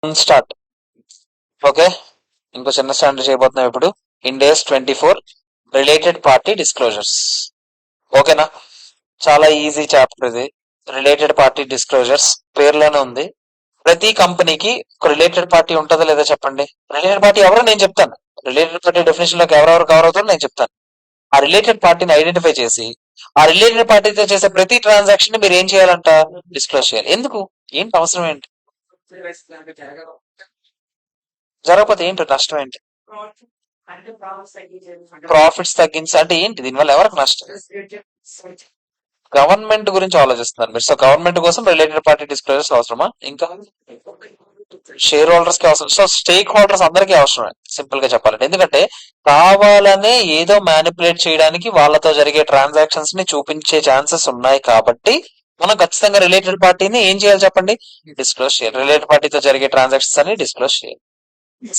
Start. Okay, ఇంకో చిన్న standard చేయబోతున్నాం ఇప్పుడు. ఇండేస్ 24 రిలేటెడ్ పార్టీ డిస్క్లోజర్స్. ఓకేనా, చాలా ఈజీ చాప్టర్ ఇది. రిలేటెడ్ పార్టీ డిస్క్లోజర్స్ పేర్లోనే ఉంది. ప్రతి కంపెనీకి ఒక రిలేటెడ్ పార్టీ ఉంటుందా లేదా చెప్పండి. రిలేటెడ్ పార్టీ ఎవరో నేను చెప్తాను. రిలేటెడ్ పార్టీ డెఫినేషన్ లోకి ఎవరెవరు కవర్ అవుతారో నేను చెప్తాను. ఆ రిలేటెడ్ పార్టీని ఐడెంటిఫై చేసి ఆ రిలేటెడ్ పార్టీతో చేసే ప్రతి ట్రాన్సాక్షన్ ని మీరు ఏం చేయాలంట, డిస్క్లోజ్ చేయాలి. ఎందుకు, ఏంటి అవసరం, ఏంటి జరగకపోతే ఏంటి నష్టం, ఏంటి ప్రాఫిట్స్ తగ్గించి అంటే ఏంటి, దీనివల్ల ఎవరికి నష్టం? గవర్నమెంట్ గురించి ఆలోచిస్తున్నారు మీరు. సో గవర్నమెంట్ కోసం రిలేటెడ్ పార్టీ డిస్క్లోజర్స్ అవసరమా? ఇంకా షేర్ హోల్డర్స్ కి అవసరం. సో స్టేక్ హోల్డర్స్ అందరికీ అవసరమే, సింపుల్ గా చెప్పాలంటే. ఎందుకంటే కావాలనే ఏదో మ్యానిపులేట్ చేయడానికి వాళ్ళతో జరిగే ట్రాన్సాక్షన్స్ ని చూపించే ఛాన్సెస్ ఉన్నాయి కాబట్టి మనం ఖచ్చితంగా రిలేటెడ్ పార్టీని ఏం చేయాలి చెప్పండి, డిస్క్లోజ్ చేయాలి. రిలేటెడ్ పార్టీతో జరిగే ట్రాన్సాక్షన్స్ అని డిస్క్లోజ్ చేయాలి.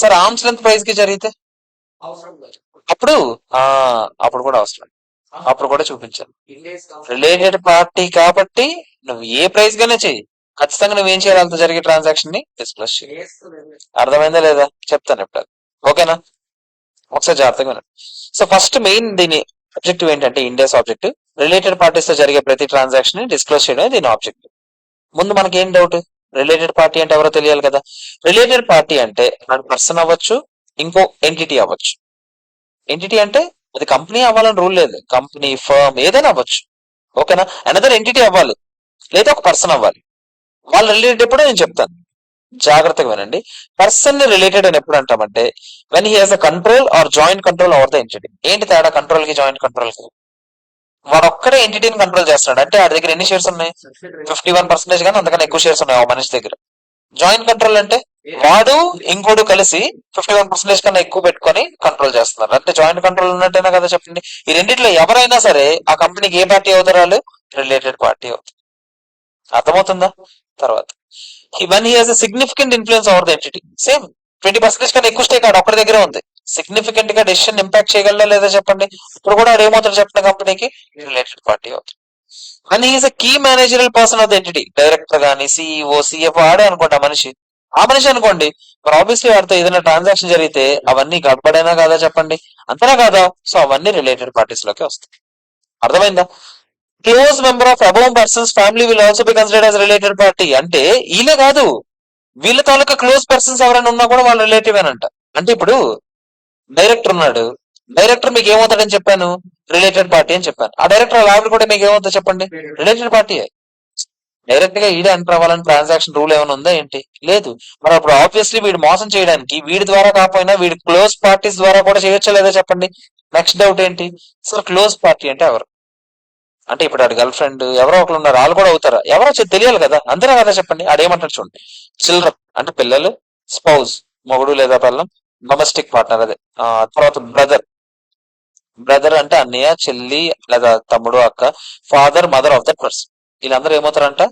సార్ ఆర్మ్స్ లెంత్ ప్రైస్ కి జరిగితే అప్పుడు ఆ అప్పుడు కూడా అవసరం, అప్పుడు కూడా చూపించాలి. రిలేటెడ్ పార్టీ కాబట్టి నువ్వు ఏ ప్రైస్ గానే చెయ్యి, ఖచ్చితంగా నువ్వేం చేయాలి, అంత జరిగే ట్రాన్సాక్షన్ ని డిస్క్లోజ్ చేయాలి. అర్థమైందా లేదా చెప్తాను ఇప్పుడు. ఓకేనా, ఒకసారి జాగ్రత్తగా వినండి. సో ఫస్ట్ మెయిన్ దీని ఆబ్జెక్టివ్ ఏంటంటే, ఇండియాస్ ఆబ్జెక్టివ్ రిలేటెడ్ పార్టీస్ తో జరిగే ప్రతి ట్రాన్సాక్షన్ ని డిస్క్లోజ్ చేయడం దీని ఆబ్జెక్టివ్. ముందు మనకి ఏం డౌట్, రిలేటెడ్ పార్టీ అంటే ఎవరో తెలియాలి కదా. రిలేటెడ్ పార్టీ అంటే అది పర్సన్ అవ్వచ్చు, ఇంకో ఎంటిటీ అవ్వచ్చు. ఎంటిటీ అంటే అది కంపెనీ అవ్వాలని రూల్ లేదు, కంపెనీ, ఫర్మ్ ఏదైనా అవ్వచ్చు. ఓకేనా, అనదర్ ఎంటిటీ అవ్వాలి లేదా ఒక పర్సన్ అవ్వాలి. వాళ్ళ రిలేటెడ్ ఎప్పుడో నేను చెప్తాను, జాగ్రత్తగా వినండి. పర్సన్ ని రిలేటెడ్ అని ఎప్పుడు అంటామంటే when he has a control or joint control over the entity. ఏంటి తేడా కంట్రోల్ కి జాయింట్ కంట్రోల్ కి? వాడు ఒక్కడే ఎంటిటీని కంట్రోల్ చేస్తున్నాడు అంటే వాడి దగ్గర ఎన్ని షేర్స్ ఉన్నాయి, 51% కానీ అంతకన్నా ఎక్కువ షేర్స్ ఉన్నాయి ఆ మనిషి దగ్గర. జాయింట్ కంట్రోల్ అంటే వాడు ఇంకోడు కలిసి 51% కన్నా ఎక్కువ పెట్టుకొని కంట్రోల్ చేస్తున్నారు, అంటే జాయింట్ కంట్రోల్ ఉన్నట్టేనా కదా చెప్పండి. ఈ రెండిట్లో ఎవరైనా సరే ఆ కంపెనీకి ఏ పార్టీ అవుతారు, వాళ్ళు రిలేటెడ్ పార్టీ అవుతారు. అర్థమవుతుందా? తర్వాత one he has significant influence over the entity. Same 20% కన్నా ఎక్కువ స్టేక్ ఆడ ఒక్కడి దగ్గరే ఉంది. సిగ్నిఫికెంట్ గా డెసిషన్ ఇంపాక్ట్ చేయగలరా లేదా చెప్పండి. ఇప్పుడు కూడా ఆడు ఏమవుతాడు చెప్పండి, కంపెనీకి రిలేటెడ్ పార్టీ అవుతాడు. And he is a key managerial person of the entity. Director గానీ, సిఇఓ, సిఎఫ్ఓ ఆడే అనుకోండి ఆ మనిషి. ఆ మనిషి అనుకోండి, మరి ఆబ్వియస్లీ వాడితో ఏదైనా ట్రాన్సాక్షన్ జరిగితే అవన్నీ గడపడైనా కాదా చెప్పండి, అంతేనా కాదా? సో అవన్నీ రిలేటెడ్ పార్టీస్ లోకి వస్తాయి. అర్థమైందా? Close member of above persons family will also be considered as related party. అంటే వీళ్ళే కాదు, వీళ్ళ తాలూకా క్లోజ్ పర్సన్స్ ఎవరైనా ఉన్నా కూడా వాళ్ళ రిలేటివ్ అంట. అంటే ఇప్పుడు డైరెక్టర్ ఉన్నాడు, డైరెక్టర్ మీకు ఏమవుతాడని చెప్పాను, రిలేటెడ్ పార్టీ అని చెప్పాను. ఆ డైరెక్టర్ ఆవిడ కూడా మీకు ఏమవుతుందో చెప్పండి, రిలేటెడ్ పార్టీ. డైరెక్ట్ గా ఈడే ఎంటర్ అవ్వాలని ట్రాన్సాక్షన్ రూల్ ఏమైనా ఉందా ఏంటి, లేదు. మరి అప్పుడు ఆబ్వియస్లీ వీడు మోసం చేయడానికి వీడి ద్వారా కాకపోయినా వీడి క్లోజ్ పార్టీస్ ద్వారా కూడా చేయొచ్చా లేదా చెప్పండి. నెక్స్ట్ డౌట్ ఏంటి, సార్ క్లోజ్ పార్టీ అంటే ఎవరు? అంటే ఇప్పుడు ఆడి గర్ల్ ఫ్రెండ్ ఎవరో ఒకరు ఉన్నారు, వాళ్ళు కూడా అవుతారా, ఎవరో తెలియాలి కదా, అంతేనా కదా చెప్పండి. ఆడేమంటాడు చూడండి, చిల్డ్రన్ అంటే పిల్లలు, స్పౌజ్ మొగుడు లేదా పిల్లం, డొమెస్టిక్ పార్ట్నర్ అదే తర్వాత బ్రదర్. బ్రదర్ అంటే అన్నయ్య, చెల్లి లేదా తమ్ముడు, అక్క, father, mother of that person. వీళ్ళందరూ ఏమవుతారంట,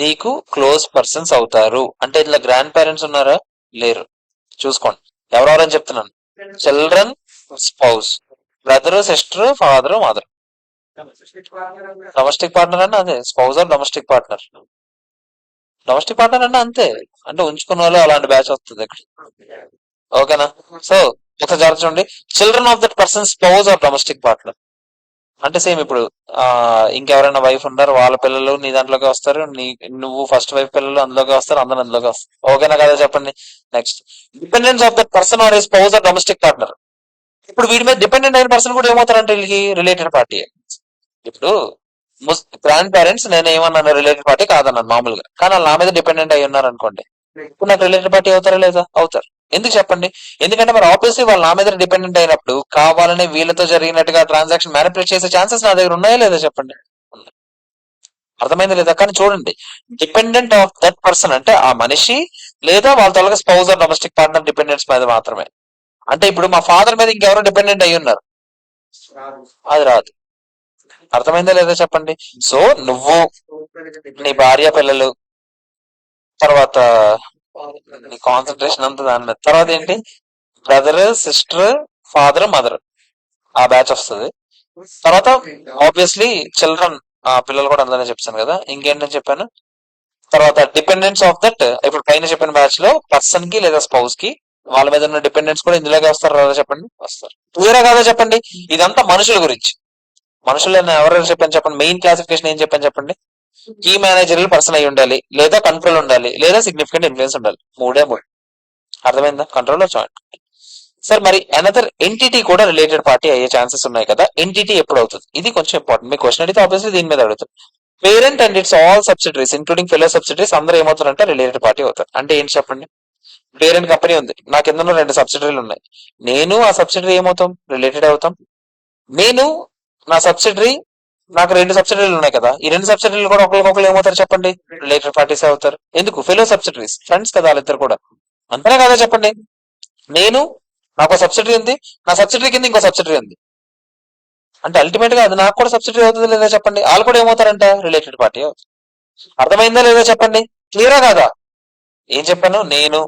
నీకు క్లోజ్ పర్సన్స్ అవుతారు. అంటే ఇట్లా గ్రాండ్ పేరెంట్స్ ఉన్నారా, లేరు. చూసుకోండి ఎవరెవరని చెప్తున్నాను. Children, spouse, brother, sister, father, mother. Domestic partner అంటే అదే spouse are domestic partner. Domestic partner అంటే అంతే, అంటే ఉంచుకున్న వాళ్ళు అలాంటి బ్యాచ్ వస్తుంది ఇక్కడ. ఓకేనా, సో ఒకసారి జాగ్రత్త చూడండి. Children of that person spouse are domestic partner అంటే సేమ్ ఇప్పుడు ఇంకెవరైనా వైఫ్ ఉన్నారు, వాళ్ళ పిల్లలు నీ దాంట్లోకి వస్తారు, నువ్వు ఫస్ట్ వైఫ్ పిల్లలు అందులోకి వస్తారు, అందరు అందులోకి వస్తారు. ఓకేనా కదా చెప్పండి. Next dependence of that person are spouse are domestic partner. ఇప్పుడు వీడి మీద డిపెండెంట్ అయిన పర్సన్ కూడా ఏమవుతారంటే వీళ్ళకి రిలేటెడ్ పార్టీ. ఇప్పుడు గ్రాండ్ పేరెంట్స్ నేను ఏమన్నాను, రిలేటెడ్ పార్టీ కాదన్నాను మామూలుగా, కానీ వాళ్ళు నా మీద డిపెండెంట్ అయి ఉన్నారు అనుకోండి, ఇప్పుడు నాకు రిలేటెడ్ పార్టీ అవుతారా లేదా, అవుతారు. ఎందుకు చెప్పండి, ఎందుకంటే మరి ఆబ్వియస్లీ వాళ్ళు నా మీద డిపెండెంట్ అయినప్పుడు కావాలని వీళ్ళతో జరిగినట్టుగా ట్రాన్సాక్షన్ మ్యానిపులేట్ చేసే ఛాన్సెస్ నా దగ్గర ఉన్నాయా లేదా చెప్పండి. అర్థమైంది లేదా? కానీ చూడండి, డిపెండెంట్ ఆఫ్ దట్ పర్సన్ అంటే ఆ మనిషి లేదా వాళ్ళ తాలూకా spouse or domestic partner dependence మీద మాత్రమే. అంటే ఇప్పుడు మా ఫాదర్ మీద ఇంకెవరో డిపెండెంట్ అయి ఉన్నారు, అది రాదు. అర్థమైందా లేదా చెప్పండి. సో నువ్వు, నీ భార్య, పిల్లలు, తర్వాత నీ కాన్సన్ట్రేషన్ అంతా దాని మీద. తర్వాత ఏంటి, బ్రదర్, సిస్టర్, ఫాదర్, మదర్, ఆ బ్యాచ్ వస్తుంది. తర్వాత ఆబ్వియస్లీ చిల్డ్రన్, పిల్లలు కూడా అందులోనే చెప్తాను కదా. ఇంకేంటని చెప్పాను, తర్వాత డిపెండెన్స్ ఆఫ్ దట్, ఇప్పుడు పైన చెప్పిన బ్యాచ్ లో పర్సన్ కి లేదా స్పౌస్ కి వాళ్ళ మీద ఉన్న డిపెండెన్స్ కూడా ఇందులోకి వస్తారు కదా చెప్పండి, వస్తారు. క్లియరా కాదా చెప్పండి. ఇదంతా మనుషుల గురించి. మనుషులను ఎవరెవరు చెప్పని చెప్పండి, మెయిన్ క్లాసిఫికేషన్ ఏం చెప్పని చెప్పండి. కీ మేనేజరల్ పర్సన్ అయి ఉండాలి, లేదా కంట్రోల్ ఉండాలి, లేదా సిగ్నిఫికెంట్ ఇన్ఫ్లుయెన్స్ ఉండాలి. మూడే మూడు. అర్థమైందా? Control joint. సార్ మరి అనదర్ ఎంటిటీ కూడా రిలేటెడ్ పార్టీ అయ్యే ఛాన్సెస్ ఉన్నాయి కదా, ఎంటిటీ ఎప్పుడు అవుతుంది? ఇది కొంచెం ఇంపార్టెంట్. మీ క్వశ్చన్ అడిగితే ఆబ్వియస్లీ దీని మీద అడుగుతారు. Parent and its all subsidiaries including fellow subsidiaries అందరూ ఏమవుతారంటే రిలేటెడ్ పార్టీ అవుతారు. అంటే ఏంటి చెప్పండి. పేరెంట్ కంపెనీ ఉంది, నా కింద 2 సబ్సిడరీలు ఉన్నాయి. నేను ఆ సబ్సిడరీ ఏమవుతాం? రిలేటెడ్ అవుతాం. నేను నా సబ్సిడరీ, నాకు 2 సబ్సిడరీలు ఉన్నాయి కదా, ఈ 2 సబ్సిడరీలు కూడా ఒకరికొకరు ఏమవుతారు చెప్పండి? రిలేటెడ్ పార్టీస్ అవుతారు. ఎందుకు? ఫెలో సబ్సిడరీస్, ఫ్రెండ్స్ కదా వాళ్ళిద్దరు కూడా. అంతేనా కదా చెప్పండి. నేను, నాకు సబ్సిడరీ ఉంది, నా సబ్సిడరీ కింద ఇంకో సబ్సిడరీ ఉంది, అంటే అల్టిమేట్ గా అది నాకు కూడా సబ్సిడరీ అవుతుంది లేదా చెప్పండి. వాళ్ళు కూడా ఏమవుతారంట? రిలేటెడ్ పార్టీ అవుతుంది. అర్థమైందా లేదా చెప్పండి. క్లియరా కాదా? ఏం చెప్పాను? నేను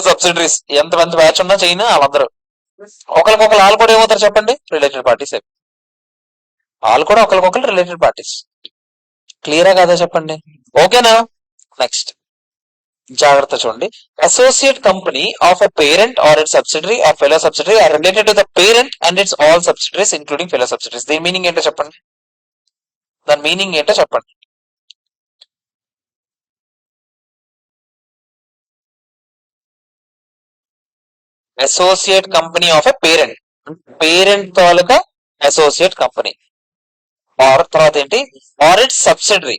సబ్సిడరీస్ ఎంతమంది బ్యాచ్ ఉన్నా చేయను వాళ్ళందరూ ఒకరికొకరు, వాళ్ళు కూడా ఏమవుతారు చెప్పండి? Related parties. వాళ్ళు కూడా ఒకరికొకరు రిలేటెడ్ పార్టీస్. క్లియరా కాదా చెప్పండి. ఓకేనా? నెక్స్ట్ జాగ్రత్త చూడండి. Associate company of a parent or it subsidiary or fellow subsidiary or related to the parent and its all subsidiaries including fellow subsidiaries. దీని మీనింగ్ ఏంటో చెప్పండి. దాని మీనింగ్ ఏంటో చెప్పండి. Associate company of a parent, parent తాలూకా associate company. Or తర్వాత ఏంటి? Or its subsidiary,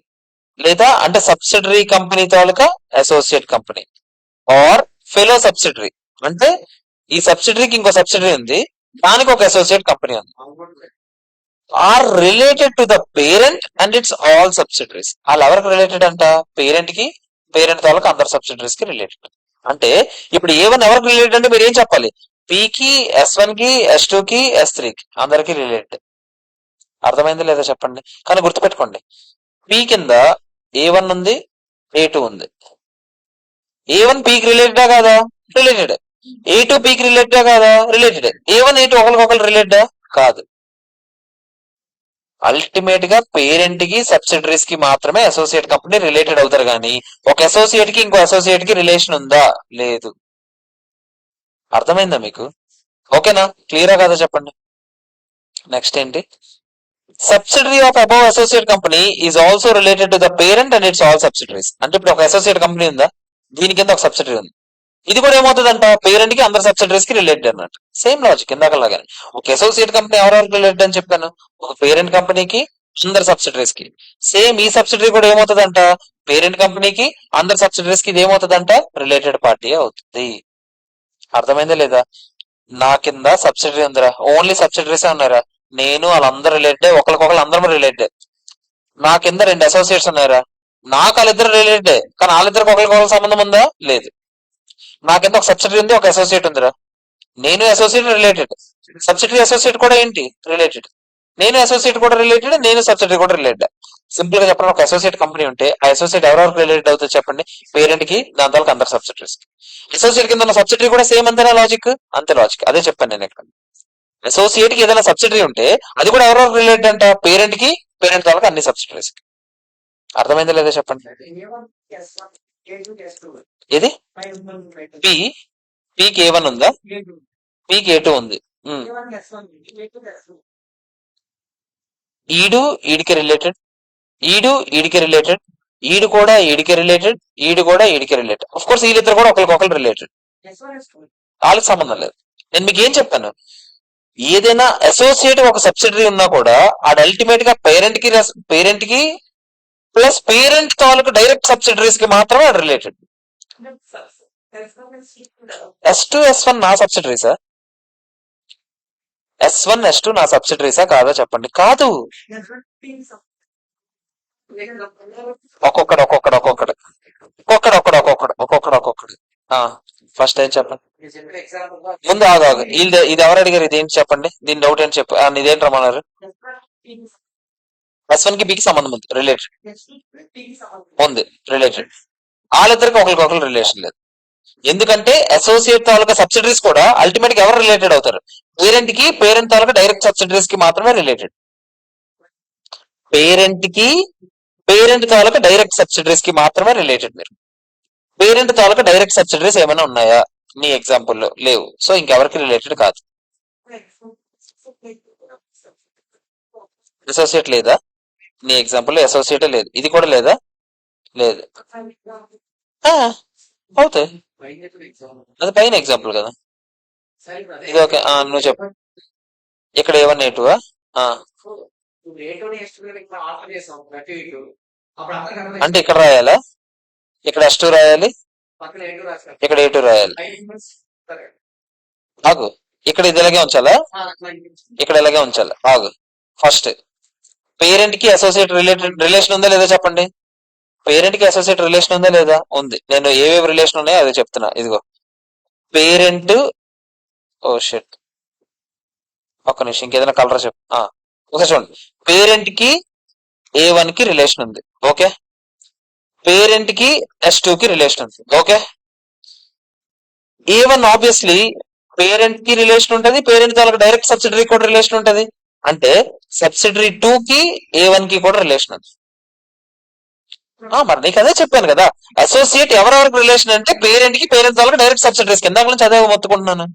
లేదా అంటే సబ్సిడరీ కంపెనీ తాలూకా associate company. Or fellow subsidiary, అంటే ఈ సబ్సిడరీకి ఇంకో సబ్సిడరీ ఉంది, దానికి ఒక అసోసియేట్ కంపెనీ ఉంది. Or related to the parent and its all subsidiaries. వాళ్ళు ఎవరికి రిలేటెడ్ అంట? పేరెంట్ కి, పేరెంట్ తాలూకా అందరు సబ్సిడరీస్ కి రిలేటెడ్. అంటే ఇప్పుడు A1 ఎవరికి రిలేటెడ్ అంటే మీరు ఏం చెప్పాలి? P కి, S1 కి, S2 కి, S3 కి అందరికి రిలేటెడ్. అర్థమైంది లేదా చెప్పండి. కానీ గుర్తుపెట్టుకోండి, P కింద A1 ఉంది, A2 ఉంది. A1 P కి రిలేటెడా కాదా? రిలేటెడ్. A2 P కి రిలేటెడా కాదా? రిలేటెడ్. A1 A2 ఒకరికొకరు రిలేటెడా? కాదు. అల్టిమేట్ గా పేరెంట్ కి, సబ్సిడరీస్ కి మాత్రమే అసోసియేట్ కంపెనీ రిలేటెడ్ అవుతారు కానీ ఒక అసోసియేట్ కి ఇంకో అసోసియేట్ కి రిలేషన్ ఉందా? లేదు. అర్థమైందా మీకు? ఓకేనా? క్లియరా కదా చెప్పండి. నెక్స్ట్ ఏంటి? Subsidiary of above associate company is also related to the parent and its all subsidiaries. అంటే ఇప్పుడు ఒక అసోసియేట్ కంపెనీ ఉందా, దీని కింద ఒక సబ్సిడరీ ఉంది, ఇది కూడా ఏమవుతుందంట? పేరెంట్ కి అందరు సబ్సిడరీస్ కి రిలేటెడ్ అన్నట్టు. సేమ్ లాజిక్ ఇందాకలాగానే. ఒక అసోసియేట్ కంపెనీ ఎవరెవరికి రిలేటెడ్ అని చెప్పాను? ఒక పేరెంట్ కంపెనీకి, అందరు సబ్సిడరీస్ కి. సేమ్ ఈ సబ్సిడరీ కూడా ఏమవుతుందంట? పేరెంట్ కంపెనీకి, అందరు సబ్సిడరీస్ కి ఇది ఏమవుతుందంట? రిలేటెడ్ పార్టీ అవుతుంది. అర్థమైందా లేదా? నా కింద సబ్సిడరీ ఉందిరా, ఓన్లీ సబ్సిడరీసే ఉన్నారా, నేను వాళ్ళందరూ రిలేటెడ్, ఒకరికొకరు అందరం రిలేటెడ్. నా కింద 2 అసోసియేట్స్ ఉన్నారా, నాకు వాళ్ళిద్దరు రిలేటెడ్, కానీ వాళ్ళిద్దరికి ఒకరికొకరు సంబంధం ఉందా? లేదు. నా కింద ఒక సబ్సిడరీ ఉంది, ఒక అసోసియేట్ ఉందిరా, నేను అసోసియేట్ రిలేటెడ్, సబ్సిడరీ అసోసియేట్ కూడా ఏంటి? రిలేటెడ్. నేను అసోసియేట్ కూడా రిలేటెడ్, నేను సబ్సిడరీ కూడా రిలేటెడ్. సింపుల్ గా చెప్పండి, ఒక అసోసియేట్ కంపెనీ ఉంటే ఆ అసోసియేట్ ఎవరెవరికి రిలేటెడ్ అవుతుంది చెప్పండి? పేరెంట్ కి, దాని తర్వాత అందరు సబ్సిడరీస్ కి. అసోసియేట్ కింద ఉన్న సబ్సిడరీ కూడా సేమ్ అంతేనా లాజిక్? అంతే లాజిక్. అదే చెప్పాను నేను ఇక్కడ. అసోసియేట్ కి ఏదైనా సబ్సిడరీ ఉంటే అది కూడా ఎవరెవరికి రిలేటెడ్ అంట? పేరెంట్ కి, పేరెంట్ తర్వాత అన్ని సబ్సిడరీస్ కి. అర్థమైందా లేదా చెప్పండి. ఇది పి, పీకి A1 ఉందా, పీకి A2 ఉంది. ఈడు ఈడికి రిలేటెడ్, ఈడు ఈడికి రిలేటెడ్, ఈడు కూడా ఈడికి రిలేటెడ్, ఈడు కూడా ఈడికి రిలేటెడ్. ఆఫ్ కోర్స్ వీళ్ళిద్దరు కూడా ఒకరికొకరు రిలేటెడ్, వాళ్ళకి సంబంధం లేదు. నేను మీకు ఏం చెప్పాను? ఏదైనా అసోసియేట్ ఒక సబ్సిడరీ ఉన్నా కూడా అది అల్టిమేట్ గా పేరెంట్ కి ప్లస్ పేరెంట్ తాలూకు డైరెక్ట్ సబ్సిడరీస్ కి మాత్రమే రిలేటెడ్. S2 S1 నా సబ్సిడరీసా? S1 S2 నా సబ్సిడరీసా కాదా చెప్పండి. కాదు. ఒక్కొక్కడు ఒక్కొక్కడు ఒక్కొక్కడు ఒక్కొక్కడు ఒక్కొక్కడు ఒక్కొక్కడు ఒక్కొక్కడు ఒక్కొక్కడు. ఫస్ట్ ఏం చెప్పండి. ముందు ఆగు ఆగు, ఇది ఎవరు అడిగారు? ఇది ఏంటి చెప్పండి, దీని డౌట్ ఏంటి చెప్పు. ఇదేంటి రమ్మన్నారు? S1 కి బికి సంబంధం ఉంది, రిలేటెడ్ ఉంది, రిలేటెడ్. వాళ్ళిద్దరికి ఒకరికొకరు రిలేషన్ లేదు. ఎందుకంటే అసోసియేట్ తాలూకా సబ్సిడరీస్ కూడా అల్టిమేట్ గా ఎవరు రిలేటెడ్ అవుతారు? పేరెంట్ కి, పేరెంట్ తాలూకా డైరెక్ట్ సబ్సిడరీస్ కి మాత్రమే రిలేటెడ్. పేరెంట్ కి పేరెంట్ తాలూకా డైరెక్ట్ సబ్సిడరీస్ కి మాత్రమే రిలేటెడ్ మీరు. పేరెంట్ తాలూకా డైరెక్ట్ సబ్సిడరీస్ ఏమైనా ఉన్నాయా మీ ఎగ్జాంపుల్లో? లేవు. సో ఇంకెవరికి రిలేటెడ్ కాదు. అసోసియేట్ లేదా నీ ఎగ్జాంపుల్? అసోసియేటే లేదు. ఇది కూడా లేదా? లేదు. ఆ, అవుతాయి. అది పైన ఎగ్జాంపుల్ కదా. ఇది ఓకే. నువ్వు చెప్పు. ఇక్కడ A1 A2 అంటే ఇక్కడ రాయాలా? ఇక్కడ S2 రాయాలి, ఇక్కడ A2 రాయాలి. ఆగు, ఇక్కడ ఇది ఇలాగే ఉంచాలా, ఇక్కడ ఇలాగే ఉంచాలా? ఆగు. ఫస్ట్ పేరెంట్ కి అసోసియేట్ రిలేషన్ ఉందా లేదా చెప్పండి. పేరెంట్ కి అసోసియేట్ రిలేషన్ ఉందా లేదా? ఉంది. నేను ఏవేవి రిలేషన్ ఉన్నాయో అదే చెప్తున్నా. ఇదిగో పేరెంట్. ఓ షెట్, ఒక్క నిమిషం, ఇంకేదైనా కలర్ చెప్పు. ఒకసారి చూడండి. పేరెంట్ కి A1 కి రిలేషన్ ఉంది, ఓకే. పేరెంట్ కి S2 కి రిలేషన్ ఉంది, ఓకే. A1 ఆబ్వియస్లీ పేరెంట్ కి రిలేషన్ ఉంటది, పేరెంట్ తాలూకు డైరెక్ట్ సబ్సిడరీ కూడా రిలేషన్ ఉంటది. అంటే సబ్సిడరీ 2 కి A1 కి కూడా రిలేషన్ ఉంది. మరి నీకు అదే చెప్పాను కదా, అసోసియేట్ ఎవరెవరికి రిలేషన్ అంటే పేరెంట్ కి పేరెంట్ తాలూకు డైరెక్ట్ సబ్సిడరీస్ కింద నుంచి అదే మొత్తుకుంటున్నాను.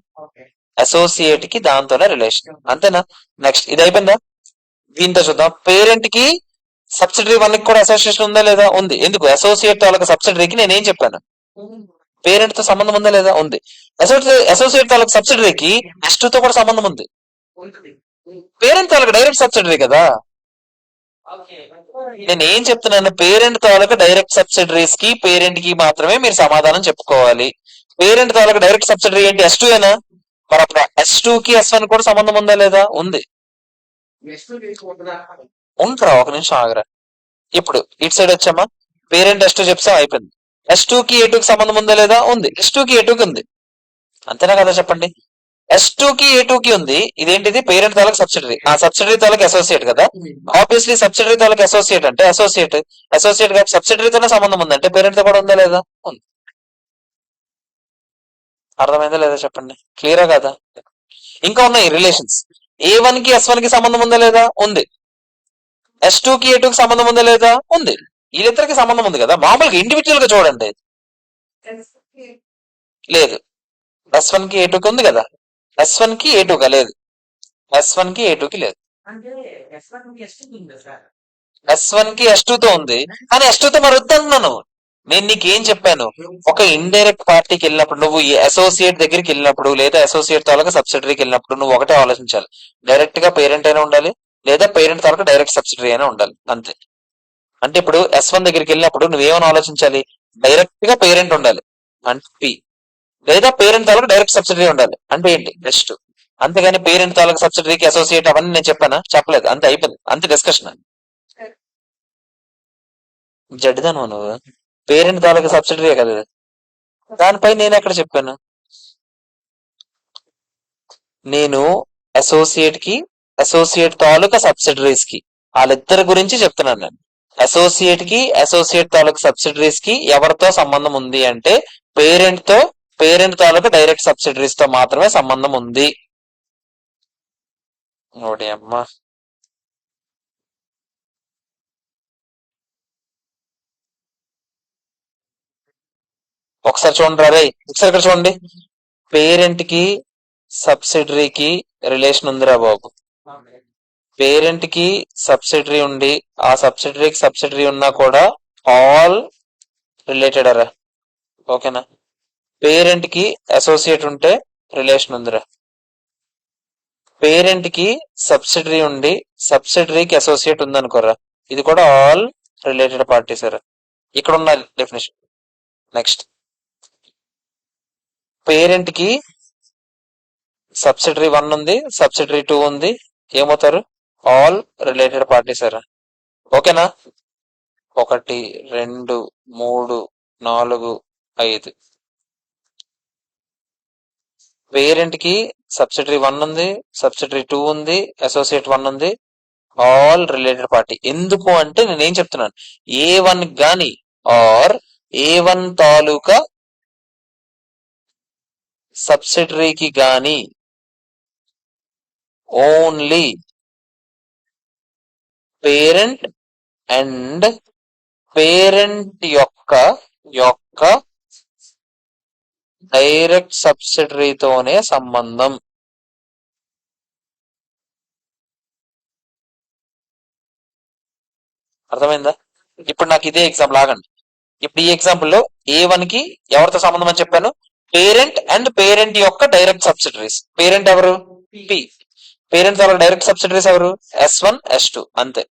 అసోసియేట్ కి దాంతోనే రిలేషన్, అంతేనా? నెక్స్ట్ ఇది అయిపోయిందా? దీంతో చూద్దాం. పేరెంట్ కి సబ్సిడరీ 1 కి కూడా అసోసియేషన్ ఉందా లేదా? ఉంది. ఎందుకు? అసోసియేట్ తాలూకు సబ్సిడరీకి నేనేం చెప్పాను? పేరెంట్ తో సంబంధం ఉందా లేదా? ఉంది. అసోసియేట్ తాలూకు సబ్సిడరీకి S2 తో కూడా సంబంధం ఉంది. పేరెంట్ తాలూకు డైరెక్ట్ సబ్సిడరీ కదా. నేను ఏం చెప్తున్నాను? పేరెంట్ తాలూకు డైరెక్ట్ సబ్సిడరీస్ కి పేరెంట్ కి మాత్రమే మీరు సమాధానం చెప్పుకోవాలి. పేరెంట్ తాలూకు డైరెక్ట్ సబ్సిడరీ ఏంటి? S2 ఏనా? మరి అప్పుడు S2 కి S1 కూడా సంబంధం ఉందా లేదా? ఉంది. ఉంటారా? ఒక నిమిషం ఆగరా. ఇప్పుడు ఇటు సైడ్ వచ్చామా? పేరెంట్ S2 చెప్తా, అయిపోయింది. S2 కి A2 కి సంబంధం ఉందా లేదా? ఉంది. S2 కి A2 కి ఉంది, అంతేనా కదా? చెప్పండి. S2 కి A2 కి ఉంది. ఇదేంటిది? పేరెంట్ తాలూకు సబ్సిడరీ. ఆ సబ్సిడరీ తాలూకు అసోసియేట్ కదా. ఆబ్వియస్లీ సబ్సిడరీ తాలూకు అసోసియేట్ అంటే అసోసియేట్ గా సబ్సిడరీతోనే సంబంధం ఉంది అంటే పేరెంట్ తో కూడా ఉందా లేదా? ఉంది. అర్థమైందా లేదా చెప్పండి? క్లియరా కదా? ఇంకా ఉన్నాయి రిలేషన్స్. A1 కి S1 కి సంబంధం ఉందా లేదా? ఉంది. S2 కి A2 కి సంబంధం ఉందా లేదా? ఉంది. వీళ్ళిద్దరికి సంబంధం ఉంది కదా. మామూలుగా ఇండివిజువల్ గా చూడండి. లేదు. S1 కి A2 కి ఉంది కదా. S1 కి A2 గా లేదు. S1 కి A2 కి లేదు. S1 కి S2 తో ఉంది, కానీ S2 తో మరి వద్దన్నాను. నేను నీకేం చెప్పాను? ఒక ఇండైరెక్ట్ పార్టీకి వెళ్ళినప్పుడు, నువ్వు అసోసియేట్ దగ్గరికి వెళ్ళినప్పుడు, లేదా అసోసియేట్ తాలూకా సబ్సిడరీకి వెళ్ళినప్పుడు నువ్వు ఒకటే ఆలోచించాలి. డైరెక్ట్ గా పేరెంట్ అయినా ఉండాలి, లేదా పేరెంట్ తాలూకా డైరెక్ట్ సబ్సిడరీ అయినా ఉండాలి, అంతే. అంటే ఇప్పుడు S1 దగ్గరికి వెళ్ళినప్పుడు నువ్వేమని ఆలోచించాలి? డైరెక్ట్ గా పేరెంట్ ఉండాలి అంటే P, లేదా పేరెంట్ తాలూకా డైరెక్ట్ సబ్సిడరీ ఉండాలి అంటే ఏంటి? S2. అంతేగాని పేరెంట్ తాలూకా సబ్సిడరీకి అసోసియేట్ అవన్నీ నేను చెప్పానా? చెప్పలేదు. అంతే, అయిపోయింది, అంతే డిస్కషన్. జడ్దాను నువ్వు. పేరెంట్ తాలూకా సబ్సిడరీ కదా, దానిపై నేను ఎక్కడ చెప్పాను? నేను అసోసియేట్ తాలూకా సబ్సిడరీస్ కి వాళ్ళిద్దరి గురించి చెప్తున్నాను. నేను అసోసియేట్ తాలూకా సబ్సిడరీస్ కి ఎవరితో సంబంధం ఉంది అంటే పేరెంట్ తాలూకా డైరెక్ట్ సబ్సిడరీస్ తో మాత్రమే సంబంధం ఉంది. ఓడి అమ్మా. ఒకసారి చూడండి రే, ఒకసారి ఇక్కడ చూడండి. పేరెంట్ కి సబ్సిడరీకి రిలేషన్ ఉందిరా బాబు. పేరెంట్ కి సబ్సిడరీ ఉండి ఆ సబ్సిడరీకి సబ్సిడరీ ఉన్నా కూడా ఆల్ రిలేటెడ్ అరా, ఓకేనా? పేరెంట్ కి అసోసియేట్ ఉంటే రిలేషన్ ఉందిరా. పేరెంట్ కి సబ్సిడరీ ఉండి సబ్సిడరీకి అసోసియేట్ ఉంది అనుకోరా, ఇది కూడా ఆల్ రిలేటెడ్ పార్టీస్ రా. ఇక్కడ ఉన్న డెఫినేషన్. నెక్స్ట్, పేరెంట్ కి సబ్సిడరీ 1 ఉంది, సబ్సిడరీ 2 ఉంది, ఏమవుతారు? ఆల్ రిలేటెడ్ పార్టీస్ రా, ఓకేనా? 1 2 3 4 5. పేరెంట్ కి సబ్సిడరీ 1 ఉంది, సబ్సిడరీ 2 ఉంది, అసోసియేట్ 1 ఉంది, ఆల్ రిలేటెడ్ పార్టీ. ఎందుకు అంటే నేనేం చెప్తున్నాను? A1 గాని ఆర్ A1 తాలూకా సబ్సిడరీకి గాని ఓన్లీ పేరెంట్ అండ్ పేరెంట్ యొక్క డైరెక్ట్ సబ్సిడరీతోనే సంబంధం. అర్థమైందా? ఇప్పుడు నాకు ఇదే ఎగ్జాంపుల్ ఆగండి. ఇప్పుడు ఈ ఎగ్జాంపుల్ లో A1 కి ఎవరితో సంబంధం అని చెప్పాను? పేరెంట్ అండ్ పేరెంట్ యొక్క డైరెక్ట్ సబ్సిడరీస్. పేరెంట్ ఎవరు? పి. పేరెంట్ వాళ్ళ డైరెక్ట్ సబ్సిడరీస్ ఎవరు? S1 S2 అంతే.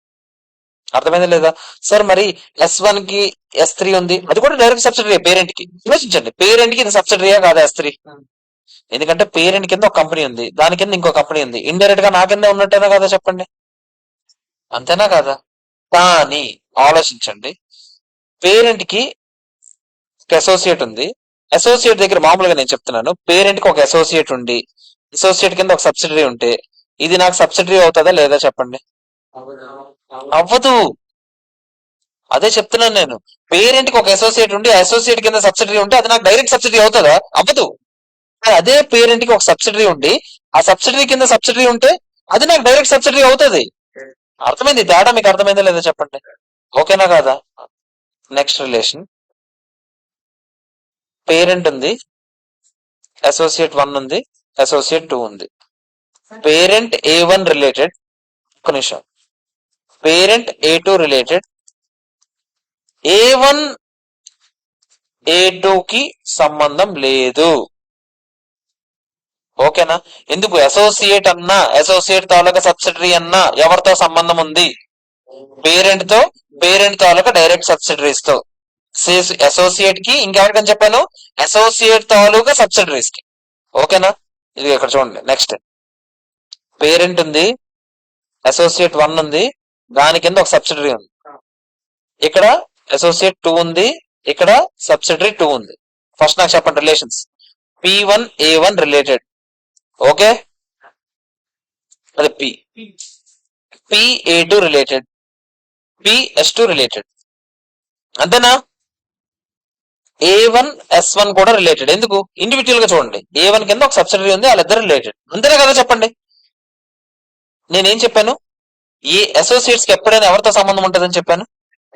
అర్థమైందా లేదా? సార్ మరి S1 కి S3 ఉంది, అది కూడా డైరెక్ట్ సబ్సిడరీ పేరెంట్ కి. ఆలోచించండి, పేరెంట్ కి ఇది సబ్సిడరీయా కాదా S3? ఎందుకంటే పేరెంట్ కింద ఒక కంపెనీ ఉంది, దాని కింద ఇంకో కంపెనీ ఉంది, ఇండైరెక్ట్ గా నా కింద ఉన్నట్టేనా కదా చెప్పండి? అంతేనా కాదా? కానీ ఆలోచించండి, పేరెంట్ కి ఒక అసోసియేట్ ఉంది, అసోసియేట్ దగ్గర మామూలుగా నేను చెప్తున్నాను, పేరెంట్ కి ఒక అసోసియేట్ ఉండి అసోసియేట్ కింద ఒక సబ్సిడరీ ఉంటే ఇది నాకు సబ్సిడరీ అవుతుందా లేదా చెప్పండి? అవ్వదు. అదే చెప్తున్నాను నేను, పేరెంట్ కి ఒక అసోసియేట్ ఉండి అసోసియేట్ కింద సబ్సిడరీ ఉంటే అది నాకు డైరెక్ట్ సబ్సిడరీ అవుతుందా? అవ్వదు. అదే పేరెంట్ కి ఒక సబ్సిడరీ ఉండి ఆ సబ్సిడరీ కింద సబ్సిడరీ ఉంటే అది నాకు డైరెక్ట్ సబ్సిడరీ అవుతుంది. అర్థమైంది తేడా? మీకు అర్థమైందా లేదా చెప్పండి? ఓకేనా కాదా? నెక్స్ట్ రిలేషన్, పేరెంట్ ఉంది, అసోసియేట్ 1 ఉంది, అసోసియేట్ 2 ఉంది. పేరెంట్ A1 రిలేటెడ్, ఒక నిమిషం, parent A2 related, A1 A2 కి సంబంధం లేదు. ఓకేనా? ఎందుకు? అసోసియేట్ అన్నా అసోసియేట్ తాలూకా సబ్సిడరీ అన్నా ఎవరితో సంబంధం ఉంది? పేరెంట్ తో, పేరెంట్ తాలూకా డైరెక్ట్ సబ్సిడరీస్ తో. అసోసియేట్ కి ఇంకెవరికని చెప్పాను? అసోసియేట్ తాలూకా సబ్సిడరీస్ కి. ఓకేనా? ఇది ఇక్కడ చూడండి. నెక్స్ట్, పేరెంట్ ఉంది, అసోసియేట్ 1 ఉంది, దాని కింద ఒక సబ్సిడరీ ఉంది. ఇక్కడ అసోసియేట్ 2 ఉంది, ఇక్కడ సబ్సిడరీ 2 ఉంది. ఫస్ట్ నాకు చెప్పండి relations. P1 A1 related, okay, అది P. A2 related, S2 related, అంతేనా? A1 S1 కూడా రిలేటెడ్. ఎందుకు? ఇండివిజువల్ గా చూడండి, A1 కింద ఒక సబ్సిడరీ ఉంది, వాళ్ళిద్దరు రిలేటెడ్. అంతేనా కదా చెప్పండి? నేనేం చెప్పాను? ఈ అసోసియేట్స్ కి ఎప్పుడైనా ఎవరితో సంబంధం ఉంటుందని చెప్పాను?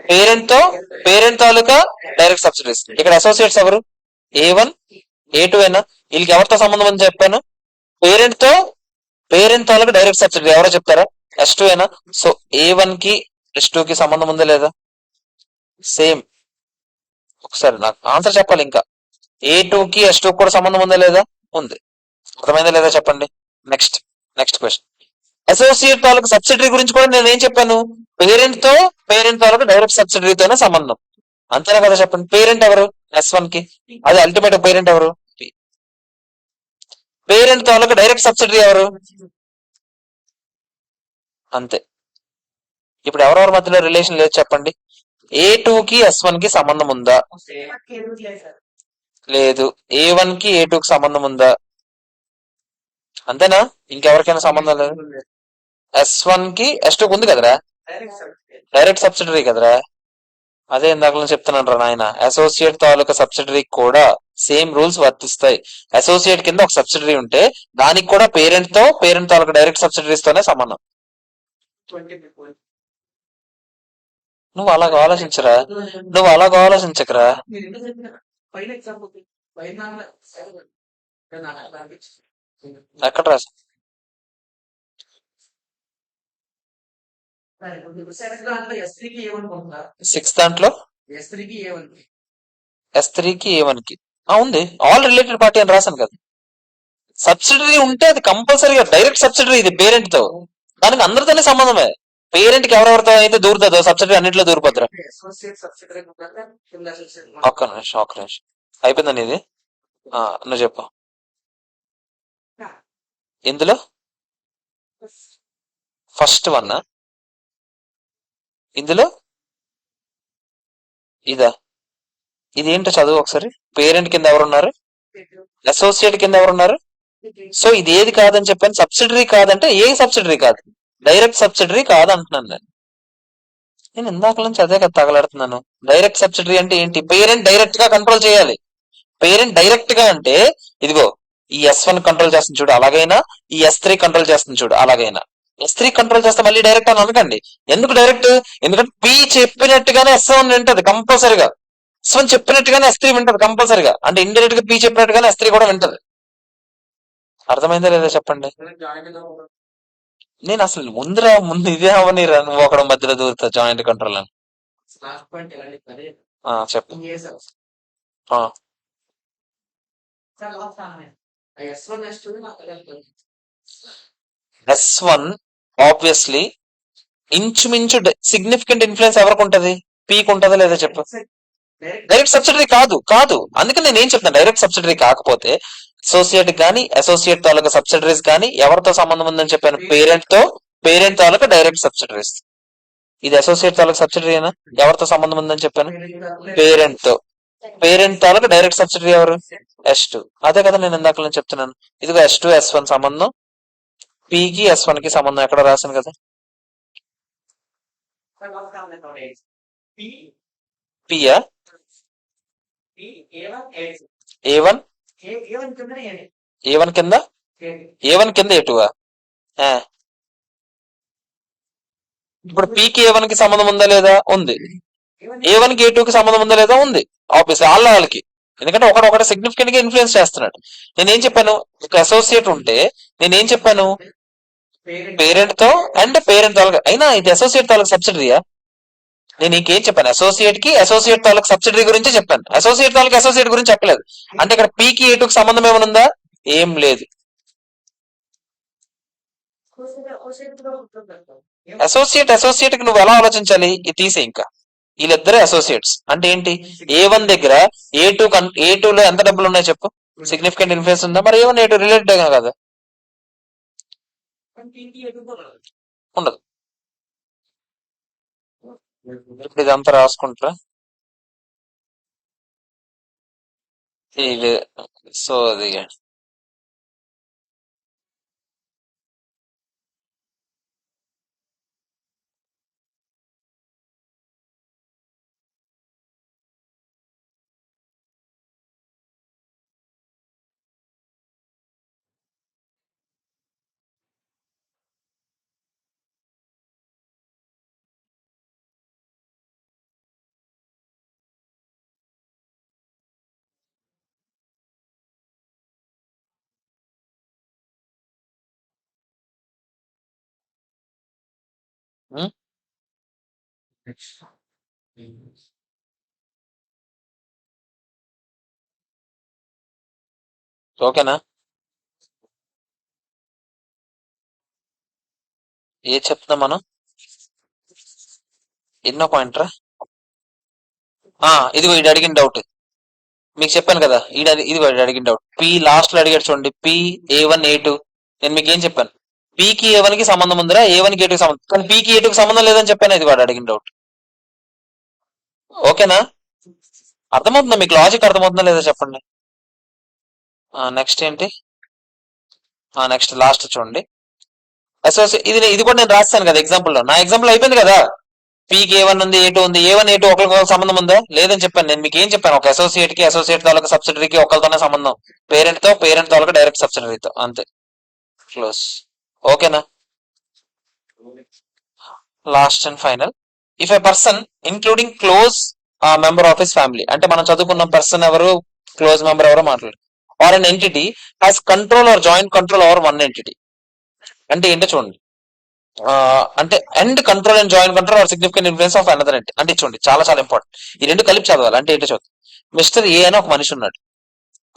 పేరెంట్ తో, పేరెంట్ తాలూకా డైరెక్ట్ సబ్సిడరీస్. ఇక్కడ అసోసియేట్స్ ఎవరు? A1 A2 అయినా వీళ్ళకి ఎవరితో సంబంధం అని చెప్పాను? పేరెంట్ తో, పేరెంట్ తాలూకా డైరెక్ట్ సబ్సిడరీ ఎవరో చెప్తారా? S2 అయినా. సో A1 కి S2 కి సంబంధం ఉందా లేదా? సేమ్. ఒకసారి నాకు ఆన్సర్ చెప్పాలి. ఇంకా A2 కి S2 కూడా సంబంధం ఉందా లేదా? ఉంది. అర్థమైందా లేదా చెప్పండి? నెక్స్ట్ క్వశ్చన్, అసోసియేట్ తాలూకు సబ్సిడరీ గురించి కూడా నేను ఏం చెప్పాను? పేరెంట్ తో, పేరెంట్ తాలూకు డైరెక్ట్ సబ్సిడరీతోనే సంబంధం. అంతేనా కదా చెప్పండి? పేరెంట్ ఎవరు? S1 కి. అది అల్టిమేట్ పేరెంట్ ఎవరు? పేరెంట్ తాలూకు డైరెక్ట్ సబ్సిడరీ ఎవరు? అంతే. ఇప్పుడు ఎవరెవరి మధ్యలో రిలేషన్ లేదు చెప్పండి? A2 కి S1 కి సంబంధం ఉందా? లేదు. A1 కి A2 కి సంబంధం ఉందా? అంతేనా? ఇంకెవరికైనా సంబంధం లేదు. S1 కి S2 కి ఉంది కదరా, డైరెక్ట్ సబ్సిడరీ కదరా. అదే ఇందాక చెప్తున్నాను రా నాయన, అసోసియేట్ తాలూకా సబ్సిడరీ కూడా సేమ్ రూల్స్ వర్తిస్తాయి. అసోసియేట్ కింద ఒక సబ్సిడరీ ఉంటే దానికి కూడా పేరెంట్ తో, పేరెంట్ తాలూకా డైరెక్ట్ సబ్సిడరీస్ తోనే సంబంధం. నువ్వు అలాగ ఆలోచించరా, నువ్వు అలాగ ఆలోచించకరా. ఎక్కడ రాసి సిక్స్త్ దాంట్లో S3 కి A1 కి ఉంది, ఆల్ రిలేటెడ్ పార్టీ అని రాశాను కదా. సబ్సిడరీ ఉంటే అది కంపల్సరీగా డైరెక్ట్ సబ్సిడరీ, ఇది పేరెంట్ తో, దానికి అందరితోనే సంబంధమే. పేరెంట్ కి ఎవరెవరితో అయితే దూరుతుందో సబ్సిడరీ అన్నింటిలో దూరిపోద్దురా. ఒక్క నిమిషం అయిపోయిందని ఇది. నువ్వు చెప్పు. ఇందులో ఫస్ట్ 1, ఇందులో ఇదా? ఇది ఏంటో చదువు ఒకసారి. పేరెంట్ కింద ఎవరున్నారు? అసోసియేట్ కింద ఎవరున్నారు? సో ఇది ఏది కాదని చెప్పాను? సబ్సిడరీ కాదంటే ఏ సబ్సిడరీ కాదు, డైరెక్ట్ సబ్సిడరీ కాదంటున్నాను నేను ఇందాక నుంచి అదే కదా తగలాడుతున్నాను. డైరెక్ట్ సబ్సిడరీ అంటే ఏంటి? పేరెంట్ డైరెక్ట్ గా కంట్రోల్ చేయాలి. పేరెంట్ డైరెక్ట్ గా అంటే ఇదిగో ఈ S1 కంట్రోల్ చేస్తుంది చూడు, అలాగైనా ఈ S3 కంట్రోల్ చేస్తుంది చూడు, అలాగైనా. S3 కంట్రోల్ చేస్తే మళ్ళీ డైరెక్ట్ అని అనకండి. ఎందుకు డైరెక్ట్? ఎందుకంటే పి చెప్పినట్టుగానే S1 వింటది కంపల్సరిగా. S1 చెప్పినట్టుగానే S3 వింటది కంపల్సరిగా. అంటే ఇండైరెక్ట్ గా పి చెప్పినట్టుగానే S3 కూడా వింటది. అర్థమైందా లేదా చెప్పండి? నేను అసలు ముందు ఇదే అవని నువ్వు ఒకడు మధ్యలో దూరుతా జాయింట్ కంట్రోల్ అని. చెప్పు. S1 ఆబ్వియస్లీ ఇంచుమించు సిగ్నిఫికెంట్ ఇన్ఫ్లుయెన్స్ ఎవరికి ఉంటది? పీక్ ఉంటదా లేదా చెప్పు. డైరెక్ట్ సబ్సిడరీ కాదు కాదు అందుకని నేను ఏం చెప్తాను, డైరెక్ట్ సబ్సిడరీ కాకపోతే అసోసియేట్ గానీ అసోసియేట్ తాలూకా సబ్సిడరీస్ గానీ ఎవరితో సంబంధం ఉందని చెప్పాను? పేరెంట్ తాలూకా డైరెక్ట్ సబ్సిడరీస్. ఇది అసోసియేట్ తాలూకా సబ్సిడరీ అయినా ఎవరితో సంబంధం ఉందని చెప్పాను? పేరెంట్ తాలూకా డైరెక్ట్ సబ్సిడరీ ఎవరు? S2. అదే కదా నేను ఇందాక చెప్తున్నాను. ఇదిగో S2 S1 సంబంధం, Pకి S1 కి సంబంధం ఎక్కడ రాశాను కదా. పియా A1 కింద A2. ఇప్పుడు పీకి A1 కి సంబంధం ఉందా లేదా? ఉంది. A1 కి A2 కి సంబంధం ఉందా లేదా? ఉంది. ఆబ్వియస్లీ వాళ్ళకి, ఎందుకంటే ఒకటి సిగ్నిఫికెంట్ గా ఇన్ఫ్లుయెన్స్ చేస్తున్నాడు. నేనేం చెప్పాను? ఒక అసోసియేట్ ఉంటే నేనేం చెప్పాను? పేరెంట్ తో అండ్ పేరెంట్ తాలూకా. అయినా ఇది అసోసియేట్ తాలూకా సబ్సిడరీయా? నేను ఇంకేం చెప్పాను? అసోసియేట్ కి అసోసియేట్ తాలూకా సబ్సిడరీ గురించి చెప్పాను. అసోసియేట్ తాలూకా అసోసియేట్ గురించి చెప్పలేదు. అంటే ఇక్కడ పీకి A2కి సంబంధం ఏమైనా ఉందా? ఏం లేదు. అసోసియేట్ కి నువ్వు ఎలా ఆలోచించాలి? ఇది తీసే ఇంకా వీళ్ళిద్దరే అసోసియేట్స్. అంటే ఏంటి? A1 దగ్గర A2 లో ఎంత డబ్బులు ఉన్నాయి చెప్పు? సిగ్నిఫికెంట్ ఇన్ఫ్లుయెన్స్ ఉందా? మరి A1 A2 రిలేటెడ్ కదా. ఉండదు. ఇప్పుడు ఇదంతా రాసుకుంటారా? ఇది సో అది ఉం? ఓకేనా? ఏ చెప్తున్నాం మనం? ఎన్నో పాయింట్ రా? ఇదిగో ఇది అడిగిన డౌట్ మీకు చెప్పాను కదా. ఇదిగో ఇది అడిగిన డౌట్. పి లాస్ట్ లో అడిగాడు చూడండి. A1 A2. నేను మీకు ఏం చెప్పాను? పీకి A1 కి సంబంధం ఉందిరా, A1 కి A2 కి సంబంధం, కానీ పీకి A2 కి సంబంధం లేదని చెప్పాను. ఇది వాడు అడిగిన డౌట్. ఓకేనా? అర్థమవుతుందా మీకు? లాజిక్ అర్థమవుతుందా లేదా చెప్పండి. నెక్స్ట్ ఏంటి? నెక్స్ట్ లాస్ట్ చూడండి. ఇది కూడా నేను రాస్తాను కదా ఎగ్జాంపుల్ లో. నా ఎగ్జాంపుల్ అయిపోయింది కదా. పీకి A1 ఉంది, A2 ఉంది. A1 A2 ఒకరికి సంబంధం ఉందా లేదని చెప్పాను. నేను మీకు ఏం చెప్పాను? ఒక అసోసియేట్ కి అసోసియేట్ తాలూకా సబ్సిడరీకి ఒకరితోనే సంబంధం. పేరెంట్ తాలూకా డైరెక్ట్ సబ్సిడరీతో. అంతే. క్లోజ్. ఓకేనా? Last and final. If a person including close member of his family, అంటే మనం చదువుకున్న పర్సన్ ఎవరు, క్లోజ్ మెంబర్ ఎవరో మాట్లాడు, or an entity has control or joint control over one entity. అంటే ఏంటో చూడండి. అంటే and control and joint control or significant influence of another entity. అంటే చూడండి, చాలా చాలా ఇంపార్టెంట్. ఈ రెండు కలిపి చదవాలి. అంటే ఏంటో చూద్దాం. మిస్టర్ ఏ అని ఒక మనిషి ఉన్నాడు.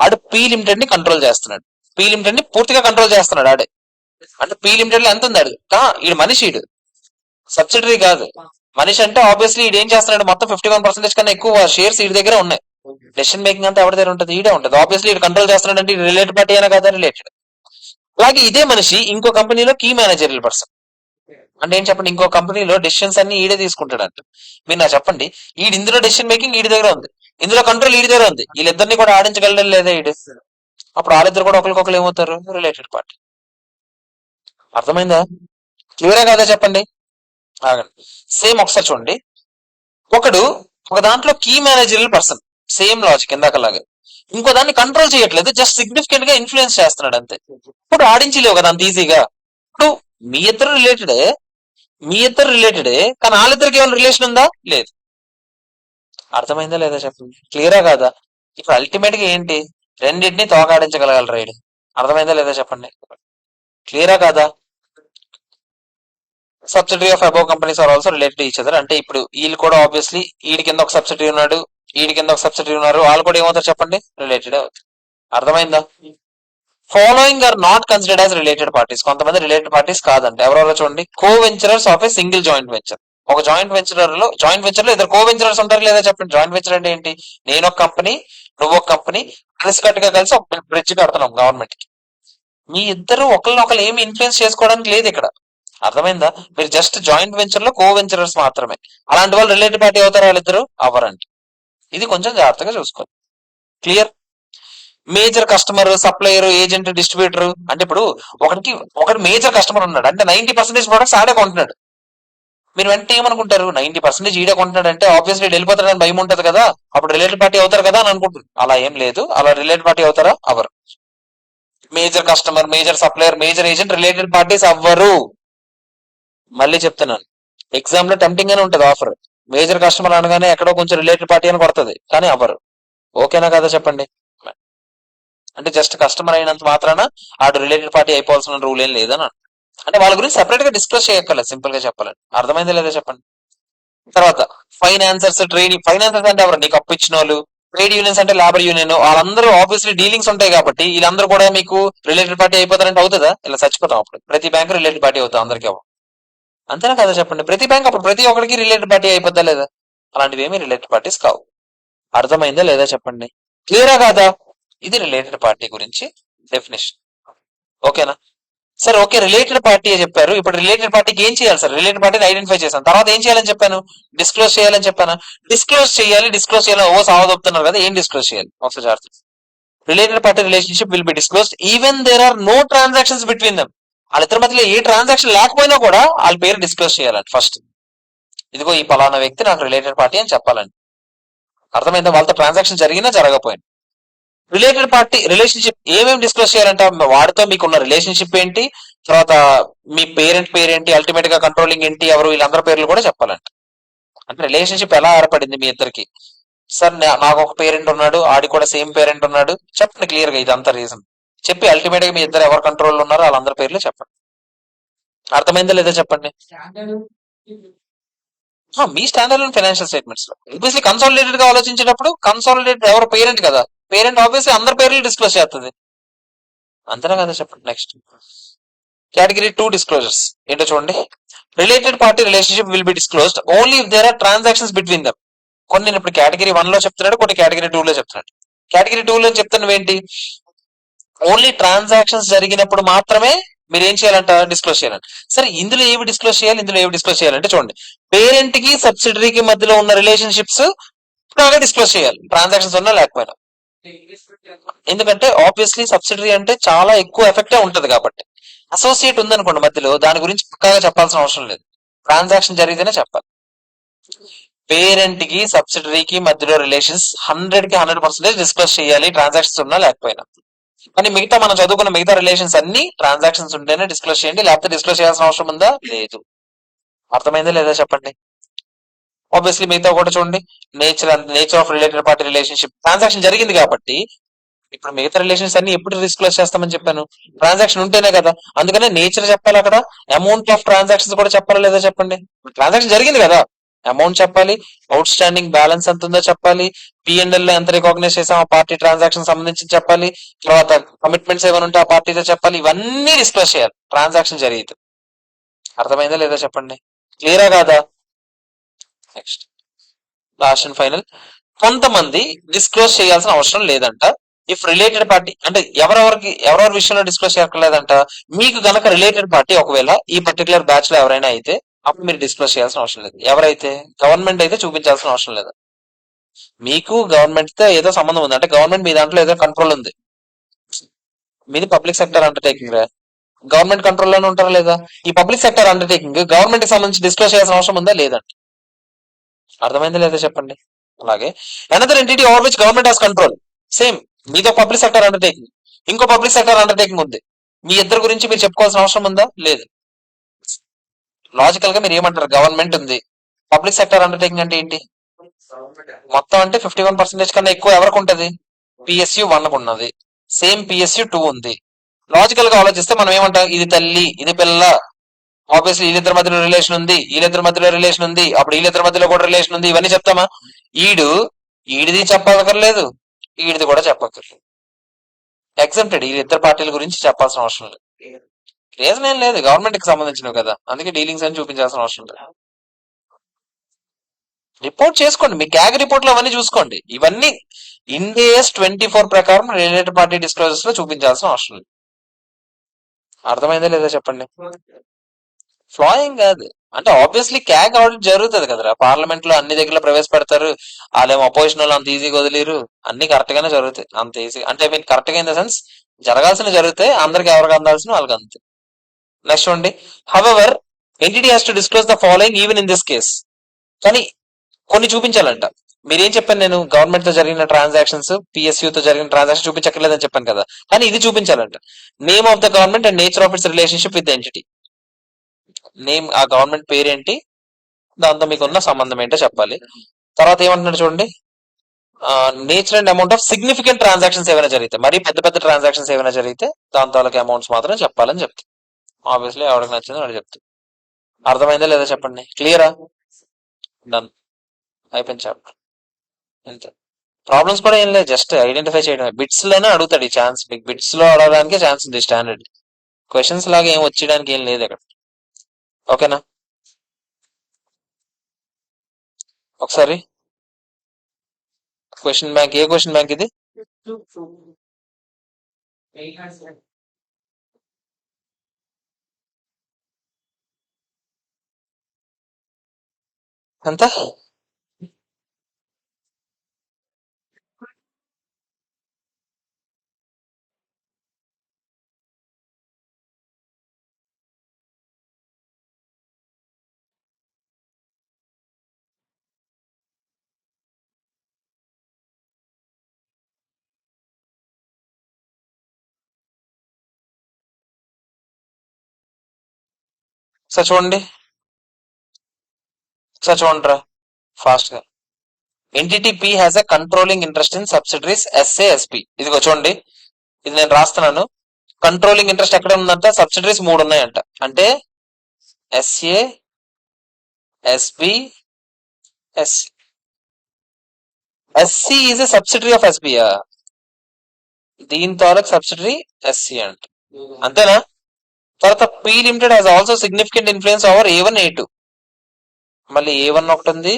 ఆడు పి లిమిటెడ్ ని కంట్రోల్ చేస్తున్నాడు. పి లిమిటెడ్ ని పూర్తిగా కంట్రోల్ చేస్తున్నాడు ఆడే. అంటే పి లిమిటెడ్ లో ఎంత ఉంది ఆడు? ఈడు మనిషి, ఈడు సబ్సిడరీ కాదు. మనిషి అంటే ఆబ్వియస్లీ ఈడు ఏం చేస్తున్నాడు? మొత్తం 51% కన్నా ఎక్కువ షేర్స్ ఈడి దగ్గర ఉన్నాయి. డెసిషన్ మేకింగ్ అంతా ఎవరి దగ్గర ఉంటుంది? ఈడే ఉంటుంది. ఆబ్వియస్లీ ఈడు కంట్రోల్ చేస్తున్నాడు. అంటే రిలేటెడ్ పార్టీ అయినా కదా? రిలేటెడ్. అలాగే ఇదే మనిషి ఇంకో కంపెనీలో కీ మేనేజరియల్ పర్సన్. అంటే ఏం చెప్పండి? ఇంకో కంపెనీలో డెసిషన్స్ అన్ని ఈడే తీసుకుంటాడు అంట. మీరు నాకు చెప్పండి, ఈడు ఇందులో డెసిషన్ మేకింగ్ ఈడి దగ్గర ఉంది, ఇందులో కంట్రోల్ ఈడి దగ్గర ఉంది. వీళ్ళిద్దరిని కూడా ఆడించగలడం లేదా ఈడు? అప్పుడు వాళ్ళిద్దరు కూడా ఒకరికొకరు ఏమవుతారు? Related party. అర్థమైందా? క్లియరే కాదా చెప్పండి? ఆగండి. సేమ్ ఒకసారి చూడండి. ఒక దాంట్లో key managerial person, same logic ఇందాకలాగా. ఇంకో దాన్ని కంట్రోల్ చేయట్లేదు, జస్ట్ సిగ్నిఫికెంట్ గా ఇన్ఫ్లుయెన్స్ చేస్తున్నాడు అంతే. ఇప్పుడు ఆడించలేవు కదా అంత ఈజీగా. ఇప్పుడు మీ ఇద్దరు రిలేటెడే, కానీ వాళ్ళిద్దరికి ఏమైనా రిలేషన్ ఉందా? లేదు. అర్థమైందా లేదా చెప్పండి, క్లియరా కాదా? ఇప్పుడు అల్టిమేట్ గా ఏంటి, రెండింటిని తోకాడించగలగాలి రైడ్. అర్థమైందా లేదా చెప్పండి, క్లియరా కాదా? Subsidiary of above companies are also related each other. అంటే ఇప్పుడు వీళ్ళు కూడా ఆబ్వియస్లీ వీడి కింద ఒక సబ్సిడరీ ఉన్నాడు, వీడి కింద ఒక సబ్సిడరీ ఉన్నారు, వాళ్ళు కూడా ఏమవుతారు చెప్పండి, రిలేటెడ్ అవుతారు. అర్థమైందా? Following are not considered as related parties. కొంతమంది రిలేటెడ్ పార్టీస్ కాదంట. ఎవరెవరో చూడండి, co venturers of a single joint venture. ఒక జాయింట్ వెంచర్ లో ఇద్దరు కో వెంచరర్స్ ఉంటారు లేదా చెప్పండి. జాయింట్ వెంచర్ అంటే ఏంటి, నేను ఒక కంపెనీ, నువ్వు ఒక కంపెనీ, కలిసికట్టుగా కలిసి ఒక బ్రిడ్జ్ కడుతున్నాం గవర్నమెంట్ కి. మీ ఇద్దరు ఒకరినొకరు ఏమి ఇన్ఫ్లుయెన్స్ చేసుకోవడానికి లేదు ఇక్కడ. అర్థమైందా? మీరు జస్ట్ జాయింట్ వెంచర్ లో కో వెంచరర్స్ మాత్రమే. అలాంటి వాళ్ళు రిలేటెడ్ పార్టీ అవుతారు, వాళ్ళిద్దరు అవ్వరండి. ఇది కొంచెం జాగ్రత్తగా చూసుకోవాలి. Clear? Major customer, supplier, agent, distributor. అంటే ఇప్పుడు ఒకటి మేజర్ కస్టమర్ ఉన్నాడు అంటే 90% ప్రొడక్ట్స్ ఆడే కొంటున్నాడు. మీరు వెంటనే ఏమనుకుంటారు, 90% ఈడే కొంటున్నాడు అంటే ఆబ్వియస్లీ వెళ్ళిపోతాడని భయం ఉంటది కదా, అప్పుడు రిలేటెడ్ పార్టీ అవుతారు కదా అని అనుకుంటున్నారు. అలా ఏం లేదు. అలా రిలేటెడ్ పార్టీ అవుతారా? Hour. Major customer, major supplier, major agent related parties అవ్వరు. మళ్ళీ చెప్తున్నాను, ఎగ్జామ్ లో టెంప్టింగ్ గానే ఉంటది ఆఫర్. మేజర్ కస్టమర్ అనగానే ఎక్కడో కొంచెం రిలేటెడ్ పార్టీ అని కొడుతుంది, కానీ అవ్వరు. ఓకేనా కదా చెప్పండి. అంటే జస్ట్ కస్టమర్ అయినంత మాత్రాన ఆడు రిలేటెడ్ పార్టీ అయిపోవాల్సిన రూల్ ఏం లేదని అంటే వాళ్ళ గురించి సెపరేట్ గా డిస్కస్ చేయక్కర్లేదు, సింపుల్ గా చెప్పాలని. అర్థమైందా లేదా చెప్పండి. తర్వాత ఫైనాన్సర్స్, ఫైనాన్సర్స్ అంటే ఎవరు, నీకు అప్పు ఇచ్చిన వాళ్ళు. ట్రేడ్ యూనియన్స్ అంటే లేబర్ యూనియన్, వాళ్ళందరూ ఆబ్వియస్లీ డీలింగ్స్ ఉంటాయి కాబట్టి వీళ్ళందరూ కూడా మీకు రిలేటెడ్ పార్టీ అయిపోతారంటే అవుతుందా? ఇలా చచ్చిపోతాం అప్పుడు. ప్రతి బ్యాంక్ రిలేటెడ్ పార్టీ అవుతాం అందరికీ అవ్వం. అంతేనా కదా చెప్పండి. ప్రతి బ్యాంక్ అప్పుడు ప్రతి ఒక్కరికి రిలేటెడ్ పార్టీ అయిపోద్దా లేదా? అలాంటివి ఏమి రిలేటెడ్ పార్టీస్ కావు. అర్థమైందా లేదా చెప్పండి, క్లియరా కాదా? ఇది రిలేటెడ్ పార్టీ గురించి డెఫినేషన్. ఓకేనా? సార్ ఓకే, రిలేటెడ్ పార్టీ చెప్పారు. ఇప్పుడు రిలేటెడ్ పార్టీకి ఏం చేయాలి సార్? రిలేటెడ్ పార్టీని ఐడెంటిఫై చేశాను, తర్వాత ఏం చేయాలని చెప్పాను, డిస్క్లోజ్ చేయాలని చెప్పాను. డిస్క్లోజ్ చేయాలి ఓ సావదొప్పుతున్నారు కదా, ఏం డిస్క్లోజ్ చేయాలి ఒకసారి జాగ్రత్త. Related party relationship will be disclosed even there are no transactions between them. వాళ్ళిద్దరి మధ్యలో ఏ ట్రాన్సాక్షన్ లేకపోయినా కూడా వాళ్ళ పేరు డిస్క్లోజ్ చేయాలండి ఫస్ట్. ఇదిగో ఈ పలానా వ్యక్తి నాకు రిలేటెడ్ పార్టీ అని చెప్పాలండి. అర్థమైందా? వాళ్ళతో ట్రాన్సాక్షన్ జరిగినా జరగకపోయినా. రిలేటెడ్ పార్టీ రిలేషన్షిప్ ఏమేమి డిస్క్లోజ్ చేయాలంటే వాడితో మీకున్న రిలేషన్షిప్ ఏంటి, తర్వాత మీ పేరెంట్ పేరేంటి, అల్టిమేట్ గా కంట్రోలింగ్ ఏంటి, ఎవరు, వీళ్ళందరి పేర్లు కూడా చెప్పాలంట. అంటే రిలేషన్షిప్ ఎలా ఏర్పడింది మీ ఇద్దరికి. సార్ నాకు ఒక పేరెంట్ ఉన్నాడు, ఆడి కూడా సేమ్ పేరెంట్ ఉన్నాడు, చెప్పండి క్లియర్ గా ఇదంతా రీజన్ చెప్పి అల్టిమేట్ గా మీ ఇద్దరు ఎవరు కంట్రోల్ ఉన్నారో వాళ్ళందరి పేర్లు చెప్పండి. అర్థమైందా లేదా చెప్పండి. మీ స్టాండర్డ్ ఫైనాన్షియల్ స్టేట్మెంట్స్ లో ఆబ్వియస్లీ కన్సాలిడేటెడ్ గా ఆలోచించేటప్పుడు కన్సాలిడేటెడ్ ఎవరు పేరెంట్ కదా, పేరెంట్ ఆబ్వియస్లీ అందరి పేర్లు డిస్క్లోజ్ చేస్తుంది. అంతేనా కదా చెప్పండి. నెక్స్ట్ కేటగిరీ 2 డిస్క్లోజర్స్ ఏంటో చూడండి. Related party relationship will be disclosed only if there are transactions between them. కొన్ని నేను ఇప్పుడు కేటగిరీ 1 లో చెప్తున్నాడు, కొన్ని కేటగిరీ 2 లో చెప్తున్నాడు. కేటగిరీ 2 లో చెప్తున్నవి ఏంటి, ఓన్లీ ట్రాన్సాక్షన్స్ జరిగినప్పుడు మాత్రమే మీరు ఏం చేయాలంట, డిస్క్లోజ్ చేయాలంట. సరే ఇందులో ఏవి డిస్క్లోజ్ చేయాలి, ఇందులో ఏవి డిస్క్లోజ్ చేయాలంటే చూడండి, పేరెంట్ కి సబ్సిడరీకి మధ్యలో ఉన్న రిలేషన్షిప్స్ బాగా డిస్క్లోజ్ చేయాలి, ట్రాన్సాక్షన్స్ ఉన్నా లేకపోయినా. ఎందుకంటే ఆబ్వియస్లీ సబ్సిడరీ అంటే చాలా ఎక్కువ ఎఫెక్టే ఉంటది కాబట్టి. అసోసియేట్ ఉందనుకోండి మధ్యలో, దాని గురించి పక్కాగా చెప్పాల్సిన అవసరం లేదు, ట్రాన్సాక్షన్ జరిగితేనే చెప్పాలి. పేరెంట్ కి సబ్సిడరీకి మధ్యలో రిలేషన్స్ 100% డిస్క్లోజ్ చేయాలి, ట్రాన్సాక్షన్స్ ఉన్నా లేకపోయినా. కానీ మిగతా మనం చదువుకున్న మిగతా రిలేషన్స్ అన్ని ట్రాన్సాక్షన్స్ ఉంటేనే డిస్క్లోజ్ చేయండి, లేకపోతే డిస్క్లోజ్ చేయాల్సిన అవసరం ఉందా? లేదు. అర్థమైందా లేదా చెప్పండి. ఆబ్వియస్లీ మిగతా కూడా చూడండి, nature of related party relationship, transaction జరిగింది కాబట్టి. ఇప్పుడు మిగతా రిలేషన్స్ అన్ని ఎప్పుడు డిస్క్లోజ్ చేస్తామని చెప్పాను, ట్రాన్సాక్షన్ ఉంటేనే కదా. అందుకనే నేచర్ చెప్పాలి అక్కడ, అమౌంట్ ఆఫ్ ట్రాన్సాక్షన్స్ కూడా చెప్పాలా లేదా చెప్పండి. ట్రాన్సాక్షన్ జరిగింది కదా, అమౌంట్ చెప్పాలి, అవుట్ స్టాండింగ్ బ్యాలెన్స్ ఎంత ఉందో చెప్పాలి, పిఎన్ఎల్ లో ఎంత రికాగ్నైజ్ చేసాం ఆ పార్టీ ట్రాన్సాక్షన్ సంబంధించి చెప్పాలి, తర్వాత కమిట్మెంట్స్ ఏమైనా ఉంటే ఆ పార్టీతో చెప్పాలి, ఇవన్నీ డిస్క్లోజ్ చేయాలి ట్రాన్సాక్షన్ జరిగితే. అర్థమైందా లేదా చెప్పండి, క్లియరా కాదా. నెక్స్ట్ లాస్ట్ అండ్ ఫైనల్, కొంతమంది డిస్క్లోజ్ చేయాల్సిన అవసరం లేదంట ఇఫ్ రిలేటెడ్ పార్టీ. అంటే ఎవరెవరి విషయంలో డిస్క్లోజ్ చేయక్కర్లేదంట, మీకు గనక రిలేటెడ్ పార్టీ ఒకవేళ ఈ పర్టికులర్ బ్యాచ్ లో ఎవరైనా అయితే అప్పుడు మీరు డిస్క్లోజ్ చేయాల్సిన అవసరం లేదు. ఎవరైతే గవర్నమెంట్ అయితే చూపించాల్సిన అవసరం లేదు. మీకు గవర్నమెంట్ తో ఏదో సంబంధం ఉంది అంటే గవర్నమెంట్ మీ దాంట్లో ఏదో కంట్రోల్ ఉంది, మీది పబ్లిక్ సెక్టర్ అండర్టేకింగ్ రా, గవర్నమెంట్ కంట్రోల్లోనే ఉంటారా లేదా. ఈ పబ్లిక్ సెక్టర్ అండర్టేకింగ్ గవర్నమెంట్ కి సంబంధించి డిస్క్లోజ్ చేయాల్సిన అవసరం ఉందా లేదంట. అర్థమైందా లేదా చెప్పండి. అలాగే another entity over which government has control, same మీతో పబ్లిక్ సెక్టర్ అండర్టేకింగ్, ఇంకో పబ్లిక్ సెక్టర్ అండర్టేకింగ్ ఉంది, మీ ఇద్దరు గురించి మీరు చెప్పుకోవాల్సిన అవసరం ఉందా లేదు. లాజికల్ గా మీరు ఏమంటారు? గవర్నమెంట్ ఉంది. పబ్లిక్ సెక్టర్ అండర్టేకింగ్ అంటే ఏంటి? మొత్తం అంటే 51% కన్నా ఎక్కువ ఎవరికి ఉంటది? పిఎస్యు 1 ఉన్నది, సేమ్ పిఎస్యు 2 ఉంది. లాజికల్ గా ఆలోచిస్తే మనం ఏమంటాం? ఇది తల్లి, ఇది పిల్ల. ఆబ్వియస్లీ వీళ్ళిద్దరి మధ్యలో రిలేషన్ ఉంది, వీళ్ళిద్దరి మధ్యలో రిలేషన్ ఉంది, అప్పుడు వీళ్ళిద్దరి మధ్యలో కూడా రిలేషన్ ఉంది, ఇవన్నీ చెప్తామా? ఈడు ఈడిది చెప్పక్కర్లేదు, ఈడిది కూడా చెప్పక్కర్లేదు. ఎగ్జామ్టెడ్, వీళ్ళిద్దరు పార్టీల గురించి చెప్పాల్సిన అవసరం లేదు. రీజన్ ఏం లేదు, గవర్నమెంట్ కి సంబంధించినవి కదా, అందుకే డీలింగ్స్ అని చూపించాల్సిన అవసరం లేదు. రిపోర్ట్ చేసుకోండి, మీ క్యాగ్ రిపోర్ట్ లో అవన్నీ చూసుకోండి. ఇవన్నీ ఇండియస్ 24 ప్రకారం రిలేటెడ్ పార్టీ డిస్క్లోజర్స్ లో చూపించాల్సిన అవసరం లేదు. అర్థమైందా లేదా చెప్పండి? ఫ్లా ఏం కాదు. అంటే ఆబ్వియస్లీ క్యాగ్ ఆడిట్ జరుగుతుంది కదరా, పార్లమెంట్ లో అన్ని దగ్గర ప్రవేశపెడతారు. వాళ్ళేమో అపోజిషన్ వాళ్ళు అంత ఈజీగా వదిలేరు, అన్ని కరెక్ట్ గానే జరుగుతాయి. అంత ఈజీ అంటే మీన్ కరెక్ట్ గా ఇన్ ద సెన్స్ జరగాల్సిన జరుగుతాయి, అందరికి ఎవరికి అందాల్సిన వాళ్ళకి అంతే. నెక్స్ట్ చూడండి, however entity has to disclose the following even in this case. కానీ కొన్ని చూపించాలంట. మీరేం చెప్పాను నేను? గవర్నమెంట్ తో జరిగిన ట్రాన్సాక్షన్స్, పిఎస్యూ తో జరిగిన ట్రాన్సాక్షన్ చూపించక్కర్లేదని చెప్పాను కదా, కానీ ఇది చూపించాలంట. Name of the government and nature of its relationship with the entity. Name, ఆ గవర్నమెంట్ పేరేంటి, దాంతో మీకున్న సంబంధం ఏంటో చెప్పాలి. తర్వాత ఏమంటున్నాడు చూడండి, nature and amount of significant transactions ఏమైనా జరిగితే, మరీ పెద్ద పెద్ద ట్రాన్సాక్షన్స్ ఏమైనా జరిగితే దాని తాలూకు అమౌంట్స్ మాత్రం చెప్పాలని చెప్తాను. ఆబ్వియస్లీ ఎవరికి నచ్చిందో వాడు చెప్తాను. అర్థమైందా లేదా చెప్పండి? క్లియరా? డన్, అయిపోయింది చాప్టర్. అంతే. ప్రాబ్లమ్స్ కూడా ఏం లేదు, జస్ట్ ఐడెంటిఫై చేయడమే. బిట్స్ లోనే అడుగుతాడు ఈ ఛాన్స్, మీకు బిట్స్ లో అడగడానికి ఛాన్స్ ఉంది. స్టాండర్డ్ క్వశ్చన్స్ లాగా ఏం వచ్చేయడానికి ఏం లేదు అక్కడ. ఓకేనా? ఒకసారి క్వశ్చన్ బ్యాంక్, ఏ క్వశ్చన్ బ్యాంక్ ఇది? ఎంత? సార్ చూడండి, సార్ చూడండి రా ఫాస్ట్ గా. Entity P has a controlling interest in subsidiaries SA SP. ఇదిగో చూడండి, ఇది నేను రాస్తున్నాను. కంట్రోలింగ్ ఇంట్రెస్ట్ ఎక్కడ ఉందంట? సబ్సిడరీస్ 3 ఉన్నాయంట. అంటే SA, SB, S. SC is a subsidiary of ఎస్బియా, దీని తాలూకు సబ్సిడరీ ఎస్సి అంట. అంతేనా? తర్వాత P limited has also significant influence over A1 A2. మళ్ళీ A1 ఒకటి ఉంది,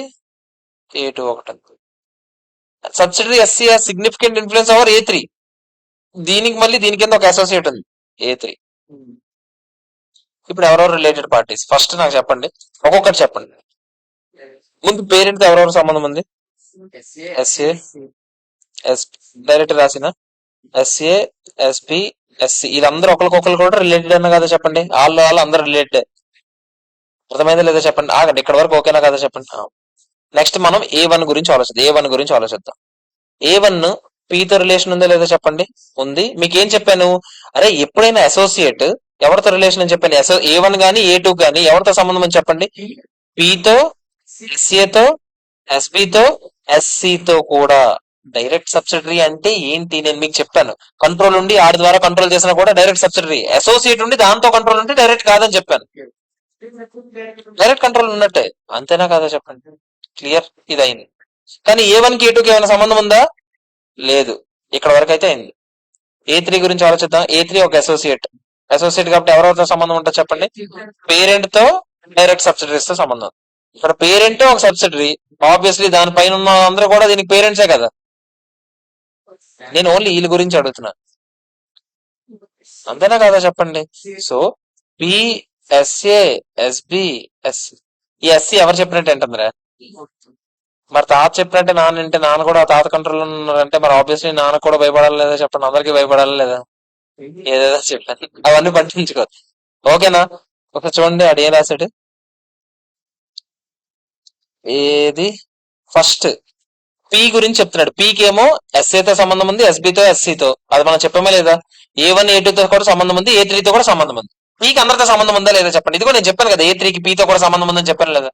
A2 ఒకటి ఉంది. Subsidiary SC has significant influence over A3. దీనికి మళ్ళీ దీని కింద ఒక అసోసియేట్ ఉంది, A3. ఇప్పుడు ఎవరెవరు రిలేటెడ్ పార్టీస్ ఫస్ట్ నాకు చెప్పండి, ఒక్కొక్కటి చెప్పండి. ముందు పేరెంట్ తో ఎవరెవరు సంబంధం ఉంది? ఎస్ఏ, ఎస్, డైరెక్ట్ రాసిన ఎస్ఏ, ఎస్పి, ఎస్సి, వీళ్ళందరూ ఒకరికొకరు కూడా రిలేటెడ్ అన్న కదా చెప్పండి. వాళ్ళు అందరూ రిలేటెడ్. అర్థమైందా లేదా చెప్పండి? ఆగండి, ఇక్కడ వరకు ఓకేనా కదా చెప్పండి. నెక్స్ట్ మనం A1 గురించి ఆలోచిద్దాం. A1 పితో రిలేషన్ ఉందా లేదా చెప్పండి. ఉంది. మీకేం చెప్పాను? అరే ఎప్పుడైనా అసోసియేట్ ఎవరితో రిలేషన్ అని చెప్పాను? A1 గానీ A2 గానీ ఎవరితో సంబంధం అని చెప్పండి? పితో, ఎస్ఏతో, ఎస్బితో, ఎస్సితో కూడా. డైరెక్ట్ సబ్సిడరీ అంటే ఏంటి నేను మీకు చెప్పాను. కంట్రోల్ ఉండి ఆడి ద్వారా కంట్రోల్ చేసినా కూడా డైరెక్ట్ సబ్సిడరీ. అసోసియేట్ ఉండి దాంతో కంట్రోల్ ఉంటే డైరెక్ట్ కాదని చెప్పాను. డైరెక్ట్ కంట్రోల్ ఉన్నట్టే, అంతేనా కాదా చెప్పండి? క్లియర్, ఇది అయింది. కానీ A1 కి A2 కి ఏమైనా సంబంధం ఉందా? లేదు. ఇక్కడ వరకు అయితే అయింది. A3 గురించి ఆలోచిద్దాం. A3 ఒక అసోసియేట్ కాబట్టి ఎవరెవరితో సంబంధం ఉంటుంది చెప్పండి? పేరెంట్ తో, డైరెక్ట్ సబ్సిడరీస్ తో సంబంధం. ఇక్కడ పేరెంట్ ఒక సబ్సిడరీ, ఆబ్వియస్లీ దానిపైన ఉన్న అందరూ కూడా దీనికి పేరెంట్సే కదా. నేను ఓన్లీ వీళ్ళ గురించి అడుగుతున్నా, అంతేనా కదా చెప్పండి? So P, SA, SB, S. ఈ ఎస్సీ ఎవరు చెప్పినట్టు ఏంటందిరా? మరి తాత చెప్పినట్టే నాన్న అంటే, నాన్న కూడా తాత కంట్రోల్ ఉన్నారంటే మరి ఆబ్వియస్లీ నాన్న కూడా భయపడాలి లేదా చెప్పండి? అందరికీ భయపడాలి లేదా? ఏదేదో చెప్పాను, అవన్నీ పట్టించుకోదు. ఓకేనా? ఒక చూడండి అడు ఏం రాశాడు. ఏది ఫస్ట్ పి గురించి చెప్తున్నాడు. పీకి ఏమో ఎస్ఏతో సంబంధం ఉంది, ఎస్బితో, ఎస్సీతో. అది మనం చెప్పామా లేదా? A1 A2 తో కూడా సంబంధం ఉంది, A3 తో కూడా సంబంధం ఉంది. పీకి అందరితో సంబంధం ఉందా లేదా చెప్పండి. ఇదిగో నేను చెప్పాను కదా A3కి పీతో కూడా సంబంధం ఉందని చెప్పాను లేదా.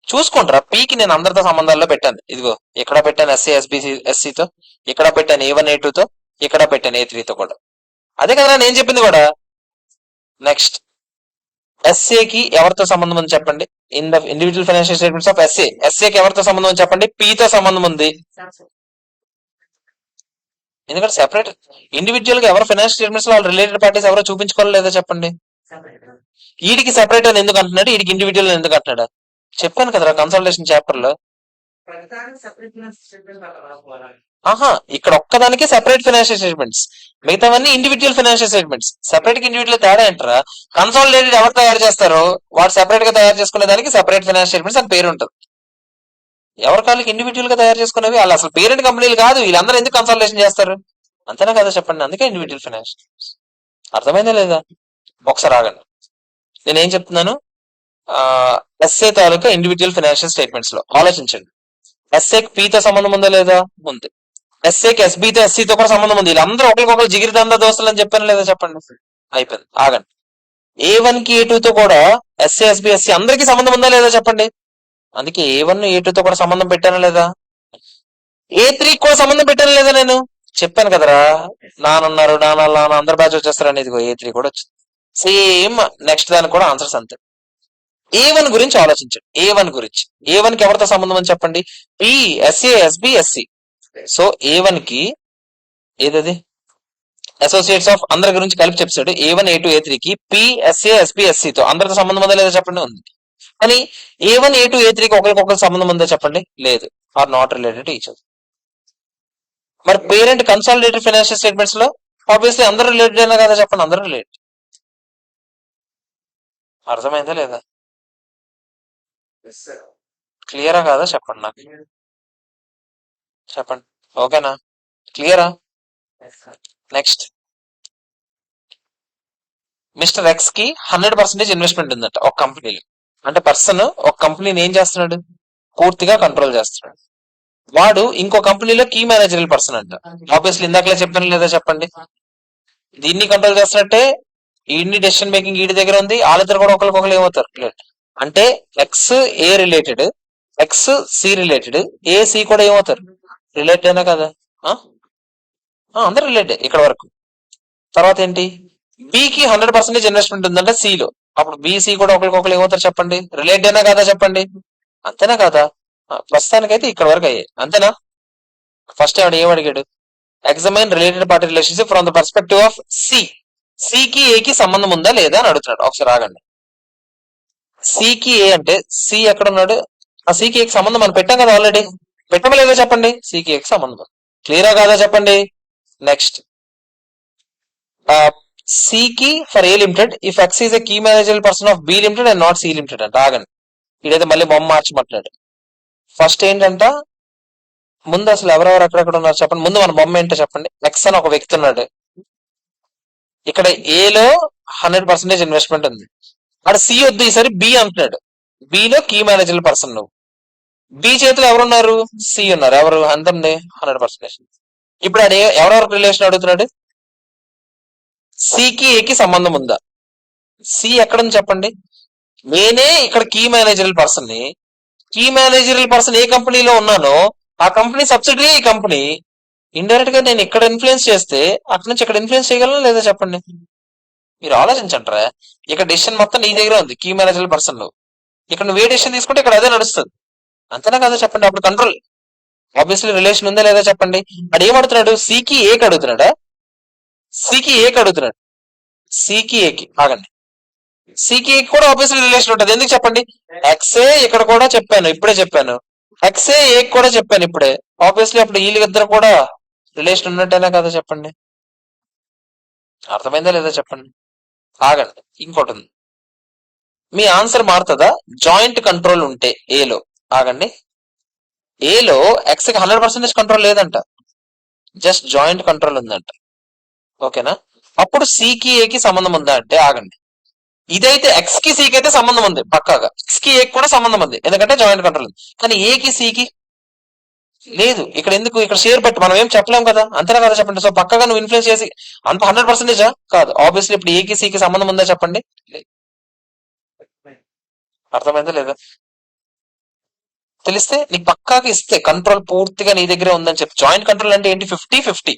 చూసుకుంటారా, పీకి నేను అందరితో సంబంధాల్లో పెట్టాను. ఇదిగో ఇక్కడ పెట్టాను SC/SBC/SCతో, ఇక్కడ పెట్టాను A1 A2తో, ఇక్కడ పెట్టాను A3తో కూడా. అదే కదా నేను చెప్పింది కూడా. నెక్స్ట్ ఎస్ఏకి ఎవరితో సంబంధం ఉంది చెప్పండి. In the individual financial statements of ఎస్ఏకి ఎవరితో సంబంధం ఉంది చెప్పండి. పీతో సంబంధం ఉంది. ఎందుకంటే సెపరేట్ ఇండివిజువల్ గా ఎవరు ఫైనాన్షియల్ స్టేట్మెంట్స్ లో రిలేటెడ్ పార్టీస్ ఎవరో చూపించుకోవాలి లేదా చెప్పండి. వీడికి సెపరేట్ అని ఎందుకు అంటున్నాడు, వీడికి ఇండివిజువల్ అని ఎందుకు అంటున్నాడు. చెప్పాను కదరా కన్సల్టేషన్ చాప్టర్ లో. ఆహా, ఇక్కడ ఒక్కదానికి సెపరేట్ ఫైనాన్షియల్ స్టేట్మెంట్స్, మిగతావన్నీ ఇండివిజువల్ ఫైనాన్షియల్ స్టేట్మెంట్స్. సెపరేట్ కి ఇండివిజువల్ తేడా ఏంటరా. కన్సాలిడేటెడ్ ఎవరు తయారు చేస్తారో వాడు సెపరేట్ గా తయారు చేసుకునే దానికి సెపరేట్ ఫైనాన్షియల్ స్టేట్మెంట్స్ అని పేరు ఉంటుంది. ఎవరి కాళ్ళకి ఇండివిజువల్ గా తయారు చేసుకునేవి వాళ్ళు అసలు పేరెంట్ కంపెనీలు కాదు. వీళ్ళందరూ ఎందుకు కన్సల్టేషన్ చేస్తారు, అంతేనా కదా చెప్పండి. అందుకే ఇండివిజువల్ ఫైనాన్షియల్ స్టేట్మెంట్స్. అర్థమైందా లేదా. ఒకసారి ఆగండి, నేనేం చెప్తున్నాను. ఎస్ఏ తాలూకా ఇండివిజువల్ ఫైనాన్షియల్ స్టేట్మెంట్స్ లో ఆలోచించండి. ఎస్ఏకి పీతో సంబంధం ఉందా లేదా, ఉంది. ఎస్ఏకి ఎస్బీతో ఎస్సీతో కూడా సంబంధం ఉంది. వీళ్ళందరూ ఒకరికొకరు జిగిరిదందా దోస్తులు అని చెప్పాను లేదా చెప్పండి. అయిపోయింది, ఆగండి. A1కి A2తో కూడా SC/SB/SC అందరికీ సంబంధం ఉందా లేదా చెప్పండి. అందుకే A1 A2తో కూడా సంబంధం పెట్టానా లేదా. A3కి కూడా సంబంధం పెట్టాను లేదా నేను చెప్పాను కదరా. నానున్నారు, నాన్న అందరు బ్యాచ్ వచ్చేస్తారు అనేది. A3 కూడా వచ్చింది సేమ్. నెక్స్ట్ దానికి కూడా ఆన్సర్స్ అంతే. A1 గురించి ఆలోచించండి. A1 గురించి, A1కి ఎవరితో సంబంధం అని చెప్పండి. P SA/SB/SC. సో A1 కి ఏదది అసోసియేట్స్ ఆఫ్ అందరి గురించి కలిపి చెప్పాడు. A1 A2 A3కి P SA/SB/SC తో అందరితో సంబంధం ఉందా లేదా చెప్పండి. ఉంది. కానీ A1 A2 A3కి ఒకరికొకరు సంబంధం ఉందా చెప్పండి. లేదు. Or not related each other. మరి పేరెంట్ కన్సాలిడేటెడ్ ఫైనాన్షియల్ స్టేట్మెంట్స్ లో ఆబ్వియస్లీ అందరూ రిలేటెడ్ అయినా కదా చెప్పండి. అందరూ రిలేటెడ్. అర్థమైందా లేదా. క్లియరా కాదా చెప్పండి నాకు. చెప్పండి, ఓకేనా, క్లియరా. నెక్స్ట్, మిస్టర్ ఎక్స్ కి 100% ఇన్వెస్ట్మెంట్ ఉందంట ఒక కంపెనీలో. అంటే పర్సన్ ఒక కంపెనీని ఏం చేస్తున్నాడు, పూర్తిగా కంట్రోల్ చేస్తున్నాడు. వాడు ఇంకో కంపెనీలో కీ మేనేజరల్ పర్సన్ అంట. ఆబ్వియస్లీ ఇందాకలే చెప్పాను లేదా చెప్పండి. దీన్ని కంట్రోల్ చేస్తున్నట్టే ఈడిని డెసిషన్ మేకింగ్ ఈడి దగ్గర ఉంది. వాళ్ళిద్దరు కూడా ఒకరికొకరు ఏమవుతారు అంటే X A related, X C related, A C కూడా ఏమవుతారు రిలేటెడ్ అయినా కదా. అందరు రిలేటెడ్ ఇక్కడ వరకు. తర్వాత ఏంటి, బికి 100% ఇన్వెస్ట్మెంట్ ఉందంటే సిలో. అప్పుడు బిసి కూడా ఒకరికొకరు ఏమవుతారు చెప్పండి, రిలేటెడ్ అయినా కదా చెప్పండి. అంతేనా కదా. ప్రస్తుతానికైతే ఇక్కడ వరకు అయ్యాయి. అంతేనా. ఫస్ట్ ఏమడిగాడు, examine related party relationship from the perspective of C. సికి ఏకి సంబంధం ఉందా లేదా అని అడుగుతున్నాడు. ఒకసారి ఆగండి. సికి ఏ అంటే సి ఎక్కడ ఉన్నాడు, ఆ సికి ఏకి సంబంధం మనం పెట్టాం కదా ఆల్రెడీ. పెట్టమో లేదో చెప్పండి. సికి ఏకి సంబంధం క్లియరా కాదా చెప్పండి. నెక్స్ట్, సికి for A limited if X is a key managerial person of B limited and not C limited అంటే. ఆగండి, ఇదైతే మళ్ళీ బొమ్మ మార్చమంటున్నాడు. ఫస్ట్ ఏంటంట, ముందు అసలు ఎవరెవరు ఎక్కడెక్కడ ఉన్నారు చెప్పండి. ముందు మన బొమ్మ ఏంటో చెప్పండి. ఎక్స్ అని ఒక వ్యక్తి ఉన్నాడు. ఇక్కడ ఏలో 100% ఇన్వెస్ట్మెంట్ ఉంది. అక్కడ సి వద్దు, ఈసారి బి అంటున్నాడు. బిలో కీ మేనేజర్ పర్సన్ నువ్వు. బి చేతిలో ఎవరున్నారు, సి ఉన్నారు. ఎవరు అంతండి 100%. ఇప్పుడు ఆడు ఎవరెవరికి రిలేషన్ అడుగుతున్నాడు, సికి ఏకి సంబంధం ఉందా. సి ఎక్కడుంది చెప్పండి. నేనే ఇక్కడ కీ మేనేజరల్ పర్సన్ ని. కీ మేనేజరల్ పర్సన్ ఏ కంపెనీలో ఉన్నానో ఆ కంపెనీ సబ్సిడరీ ఈ కంపెనీ. ఇండైరెక్ట్ గా నేను ఇక్కడ ఇన్ఫ్లుయెన్స్ చేస్తే అక్కడ నుంచి ఇక్కడ ఇన్ఫ్లుయెన్స్ చేయగలను లేదా చెప్పండి. మీరు ఆలోచించంటారా. ఇక్కడ డెసిషన్ మొత్తం నీ దగ్గర ఉంది, కీ మేనేజర్ పర్సన్ నువ్వు. ఇక్కడ నువ్వు ఏ డెసిషన్ తీసుకుంటే ఇక్కడ అదే నడుస్తుంది. అంతేనా కదా చెప్పండి. అప్పుడు కంట్రోల్ ఆబ్వియస్లీ రిలేషన్ ఉందా లేదా చెప్పండి. అది ఏమడుతున్నాడు, సికి ఏకి అడుగుతున్నాడా, సికి ఏకి అడుగుతున్నాడు. సికి ఏకి ఆగండి, సికి ఏకి కూడా ఆబ్వియస్లీ రిలేషన్ ఉంటుంది. ఎందుకు చెప్పండి, ఎక్సే ఇక్కడ కూడా చెప్పాను, ఇప్పుడే చెప్పాను. ఎక్సే ఏకి కూడా చెప్పాను ఇప్పుడే. ఆబ్వియస్లీ అప్పుడు వీళ్ళిద్దరు కూడా రిలేషన్ ఉన్నట్టేనా కదా చెప్పండి. అర్థమైందా లేదా చెప్పండి. ఆగండి, ఇంకోటి ఉంది. మీ ఆన్సర్ మారుతుందా, జాయింట్ కంట్రోల్ ఉంటే ఏలో. ఆగండి, ఏలో ఎక్స్ కి 100% కంట్రోల్ లేదంట, జస్ట్ జాయింట్ కంట్రోల్ ఉందంట. ఓకేనా. అప్పుడు సికి ఏకి సంబంధం ఉందా అంటే. ఆగండి, ఇదైతే ఎక్స్ కి సికి అయితే సంబంధం ఉంది పక్కాగా. ఎక్స్ కి ఏకి కూడా సంబంధం ఉంది ఎందుకంటే జాయింట్ కంట్రోల్ ఉంది. కానీ ఏకి సికి లేదు ఇక్కడ ఎందుకు, ఇక్కడ షేర్ పెట్టి మనం ఏం చెప్పలేం కదా, అంతేనా కదా చెప్పండి. సో పక్కగా నువ్వు ఇన్ఫ్లుయెన్స్ చేసి అంత 100%, కాదు. ఆబ్వియస్లీ ఇప్పుడు ఏకి సికి సంబంధం ఉందా చెప్పండి. లేదు. అర్థమైందా లేదా? తెలిస్తే నీకు పక్కాగా ఇస్తే కంట్రోల్ పూర్తిగా నీ దగ్గరే ఉందని చెప్పి. జాయింట్ కంట్రోల్ అంటే ఏంటి? 50-50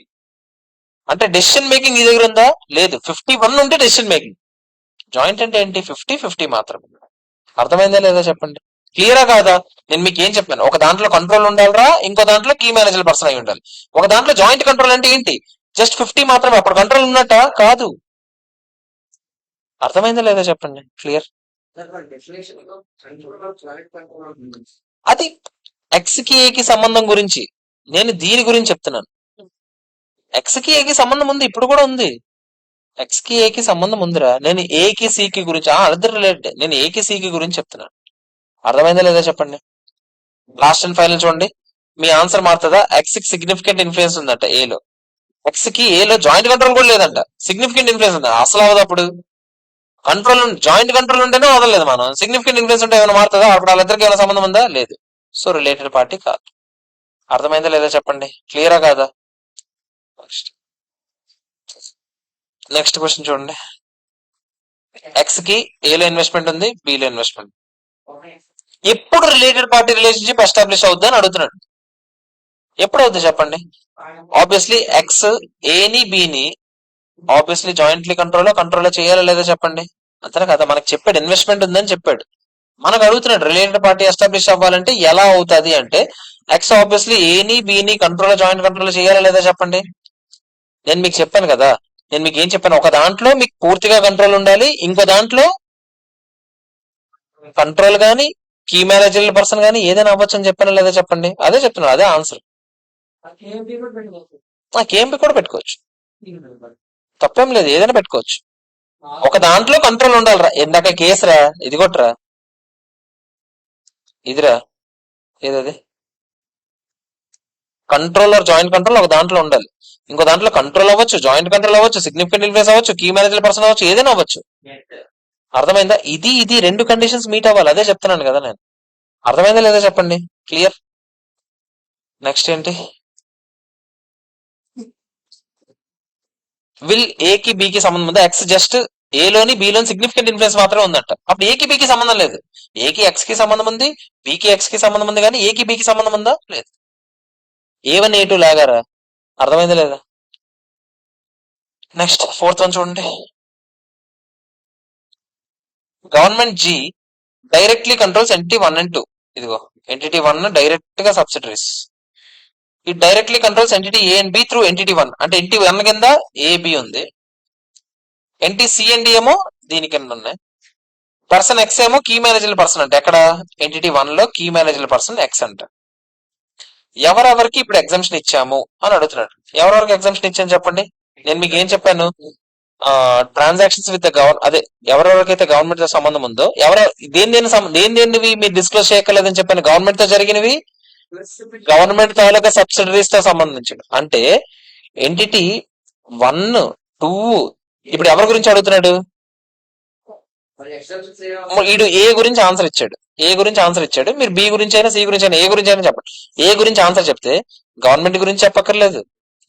అంటే డెసిషన్ మేకింగ్ నీ దగ్గర ఉందా? లేదు. 51 ఉంటే డెసిషన్ మేకింగ్. జాయింట్ అంటే ఏంటి? 50-50 మాత్రమే. అర్థమైందా లేదా చెప్పండి. క్లియరా కాదా? నేను మీకు ఏం చెప్పాను, ఒక దాంట్లో కంట్రోల్ ఉండాలిరా, ఇంకో దాంట్లో కీ మేనేజర్ పర్సన్ అయి ఉండాలి. ఒక దాంట్లో జాయింట్ కంట్రోల్ అంటే ఏంటి? జస్ట్ 50 మాత్రమే. అప్పుడు కంట్రోల్ ఉన్నట్ట కాదు. అర్థమైందా లేదా చెప్పండి. క్లియర్. అది ఎక్స్ కి ఏకి సంబంధం గురించి, నేను దీని గురించి చెప్తున్నాను. ఎక్స్ కి ఏకి సంబంధం ఉంది, ఇప్పుడు కూడా ఉంది. ఎక్స్ కి ఏకి సంబంధం ఉందిరా. నేను ఏకి సికి గురించి అదర్ రిలేటెడ్, నేను ఏకి సికి గురించి చెప్తున్నాను. అర్థమైందా లేదా చెప్పండి. లాస్ట్ అండ్ ఫైనల్ చూడండి, మీ ఆన్సర్ మారుతుందా? ఎక్స్ కి సిగ్నిఫికెంట్ ఇన్ఫ్లుయెన్స్ ఉందంట ఏలో, ఎక్స్ కి ఏలో జాయింట్ కంట్రోల్ కూడా లేదంట, సిగ్నిఫికెంట్ ఇన్ఫ్లుయెన్స్ ఉందా? అసలు అవ్వదు. అప్పుడు కంట్రోల్, జాయింట్ కంట్రోల్ ఉంటేనే వదలలేదు మనం. సిగ్నిఫికెంట్ ఇన్ఫ్లుయెన్స్ ఉంటే ఏమైనా మారుతుందా? అప్పుడు వాళ్ళిద్దరికి ఏమైనా సంబంధం ఉందా? లేదు. సో రిలేటెడ్ పార్టీ కాదు. అర్థమైందా లేదా చెప్పండి. క్లియరా కాదా? నెక్స్ట్ క్వశ్చన్ చూడండి. ఎక్స్ కి ఏలో ఇన్వెస్ట్మెంట్ ఉంది, బిలో ఇన్వెస్ట్మెంట్. ఎప్పుడు రిలేటెడ్ పార్టీ రిలేషన్షిప్ ఎస్టాబ్లిష్ అవుద్ది అని అడుగుతున్నాడు. ఎప్పుడు అవుద్ది చెప్పండి. ఆబ్వియస్లీ ఎక్స్ ఏని బిని ఆబ్వియస్లీ జాయింట్లీ కంట్రోల్ చేయాలా లేదా చెప్పండి. అంతేనా కదా? మనకు చెప్పాడు ఇన్వెస్ట్మెంట్ ఉందని చెప్పాడు. మనకు అడుగుతున్నాడు రిలేటెడ్ పార్టీ ఎస్టాబ్లిష్ అవ్వాలంటే ఎలా అవుతుంది అంటే, ఎక్స్ ఆబ్వియస్లీ ఏని బిని జాయింట్ కంట్రోల్ చేయాలా లేదా చెప్పండి. నేను మీకు చెప్పాను కదా, నేను మీకు ఏం చెప్పాను, ఒక దాంట్లో మీకు పూర్తిగా కంట్రోల్ ఉండాలి, ఇంకో దాంట్లో కంట్రోల్ గానీ కీ మేనేజర్ పర్సన్ గానీ ఏదైనా అవ్వచ్చు అని చెప్పాను లేదా చెప్పండి. అదే చెప్తున్నాను, అదే ఆన్సర్. కేఎంపీ కూడా పెట్టుకోవచ్చు, తప్పేం లేదు, ఏదైనా పెట్టుకోవచ్చు. ఒక దాంట్లో కంట్రోల్ ఉండాలిరా. ఇందాక కేసురా, ఇది కొట్టరా, ఇదిరా, ఏదది కంట్రోలర్ జాయింట్ కంట్రోల్ ఒక దాంట్లో ఉండాలి, ఇంకో దాంట్లో కంట్రోల్ అవ్వచ్చు, జాయింట్ కంట్రోల్ అవ్వచ్చు, సిగ్నిఫికెంట్ ఇన్ఫ్లుయెన్స్ అవ్వచ్చు, కీ మేనేజర్ పర్సన్ అవ్వచ్చు, ఏదైనా అవ్వచ్చు. అర్థమైందా? ఇది ఇది రెండు కండిషన్స్ మీట్ అవ్వాలి, అదే చెప్తున్నాను కదా నేను. అర్థమైందా లేదా చెప్పండి. క్లియర్. నెక్స్ట్ ఏంటి? విల్ ఏకి బికి సంబంధం ఉందా? ఎక్స్ జస్ట్ ఏలోని బిలోని సిగ్నిఫికెంట్ ఇన్ఫ్లుయెన్స్ మాత్రమే ఉందంట. అప్పుడు ఏకి బికి సంబంధం లేదు. ఏకి ఎక్స్ కి సంబంధం ఉంది, బికి ఎక్స్ కి సంబంధం ఉంది, కానీ ఏకి బికి సంబంధం ఉందా? లేదు. A1 A2 లాగారా. అర్థమైందా లేదా? నెక్స్ట్ ఫోర్త్ వన్ చూడండి. Government G directly controls entity 1 and 2. ఇదిగో ఎంటిటీ 1 డైరెక్ట్ గా subsidiaries. It directly controls entity A and B through entity 1. అంటే ఎంటిటీ 1 కింద ఏబి ఉంది, ఎంటిటీ సి అండ్ డి ఏమో దీని కింద ఉన్నాయి. పర్సన్ ఎక్స్ ఏమో కీ మేనేజర్ పర్సన్ అంటే ఎక్కడ? ఎంటిటీ 1 లో కీ మేనేజర్ పర్సన్ ఎక్స్ అంట. ఎవరెవరికి ఇప్పుడు ఎగ్జామ్షన్ ఇచ్చాము అని అడుగుతున్నాడు. ఎవరెవరికి ఎగ్జామ్షన్ ఇచ్చాను చెప్పండి. నేను మీకు ఏం చెప్పాను? ట్రాన్సాక్షన్స్ విత్ అదే ఎవరెవరికైతే గవర్నమెంట్ తో సంబంధం ఉందో, దేనివి మీరు డిస్క్లోజ్ చేయక్కర్లేదని చెప్పాను. గవర్నమెంట్ తో జరిగినవి, గవర్నమెంట్ తాలూకా సబ్సిడరీస్ తో సంబంధించి. అంటే ఎంటిటీ 1, 2 ఇప్పుడు ఎవరి గురించి అడుగుతున్నాడు? వీడు ఏ గురించి ఆన్సర్ ఇచ్చాడు, మీరు బి గురించి అయినా సి గురించి అయినా ఏ గురించి అయినా చెప్పండి. ఏ గురించి ఆన్సర్ చెప్తే గవర్నమెంట్ గురించి చెప్పక్కర్లేదు,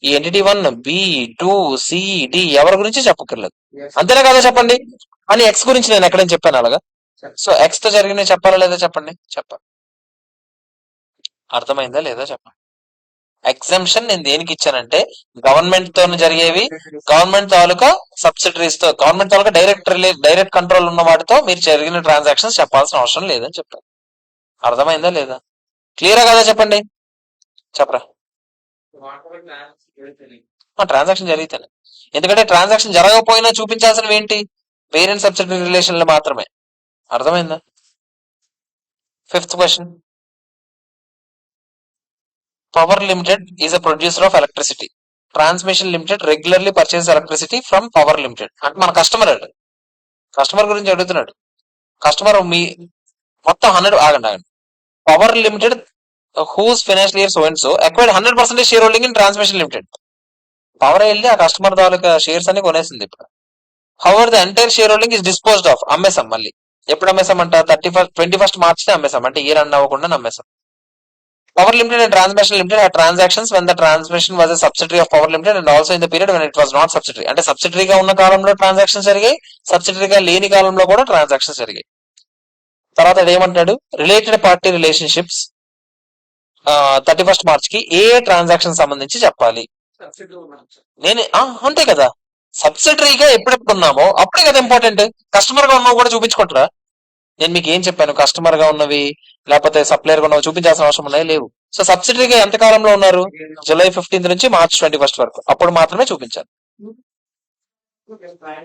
ఈ ఎంటిటీ 1 బి 2 సి డి ఎవరి గురించి చెప్పక్కర్లేదు. అంతేనా కదా చెప్పండి. అని ఎక్స్ గురించి నేను ఎక్కడైనా చెప్పాను అలాగా? సో ఎక్స్ తో జరిగినవి చెప్పాలా లేదా చెప్పండి. చెప్పాలి. అర్థమైందా లేదా చెప్పండి. ఎగ్జామ్షన్ నేను దేనికి ఇచ్చానంటే, గవర్నమెంట్ తో జరిగేవి, గవర్నమెంట్ తాలూకా సబ్సిడరీస్ తో, గవర్నమెంట్ తాలూకా డైరెక్ట్ కంట్రోల్ ఉన్న వాటితో మీరు జరిగిన ట్రాన్సాక్షన్స్ చెప్పాల్సిన అవసరం లేదని చెప్పారు. అర్థమైందా లేదా? క్లియరా కదా చెప్పండి. చెప్పరా. ట్రాన్సాక్షన్ జరిగితేనే, ఎందుకంటే ట్రాన్సాక్షన్ జరగకపోయినా చూపించాల్సినవి ఏంటి? పేరెంట్ సబ్సిడరీ రిలేషన్లు మాత్రమే. అర్థమైందా? Fifth question. Power limited is a producer of electricity. Transmission limited regularly purchase electricity from power limited. అంటే మన కస్టమర్ గురించి అడుగుతున్నాడు. కస్టమర్ మీ మొత్తం 100 ఆగండి. Power limited whose financial year so and so acquired 100% share holding in transmission limited. Power వెళ్ళి ఆ customer తాలూకా shares అన్ని కొనేసింది ఇప్పుడు. However the entire share holding is disposed of. అమ్మేసాం. మళ్ళీ ఎప్పుడు అమ్మేసామంట? 21st March అమ్మేసాం. అంటే ఇయర్ రన్ అవ్వకుండా అమ్మేసాం. Power Limited and Transmission Limited had transactions when the transmission was a subsidiary of Power Limited and also in the period when it was not subsidiary. అంటే సబ్సిడరీగా ఉన్న కాలంలో transactions జరిగాయి, సబ్సిడరీగా లేని కాలంలో కూడా transactions జరిగాయి. తర్వాత ఏమంటాడు, related party relationships 31st March కి ఏ ట్రాన్సాక్షన్ సంబంధించి చెప్పాలి. నేను అంతే కదా, సబ్సిడరీగా ఎప్పుడెప్పుడు ఉన్నామో అప్పుడే కదా ఇంపార్టెంట్. కస్టమర్ గా ఉన్నావు కూడా చూపించుకుంటారా? నేను మీకు ఏం చెప్పాను, కస్టమర్ గా ఉన్నవి లేకపోతే సప్లయర్ గా ఉన్నవి చూపించాల్సిన అవసరం ఉన్నాయి లేవు. సో సబ్సిడరీగా ఎంత కాలంలో ఉన్నారు, July 15th నుంచి March 21st వరకు, అప్పుడు మాత్రమే చూపించాను.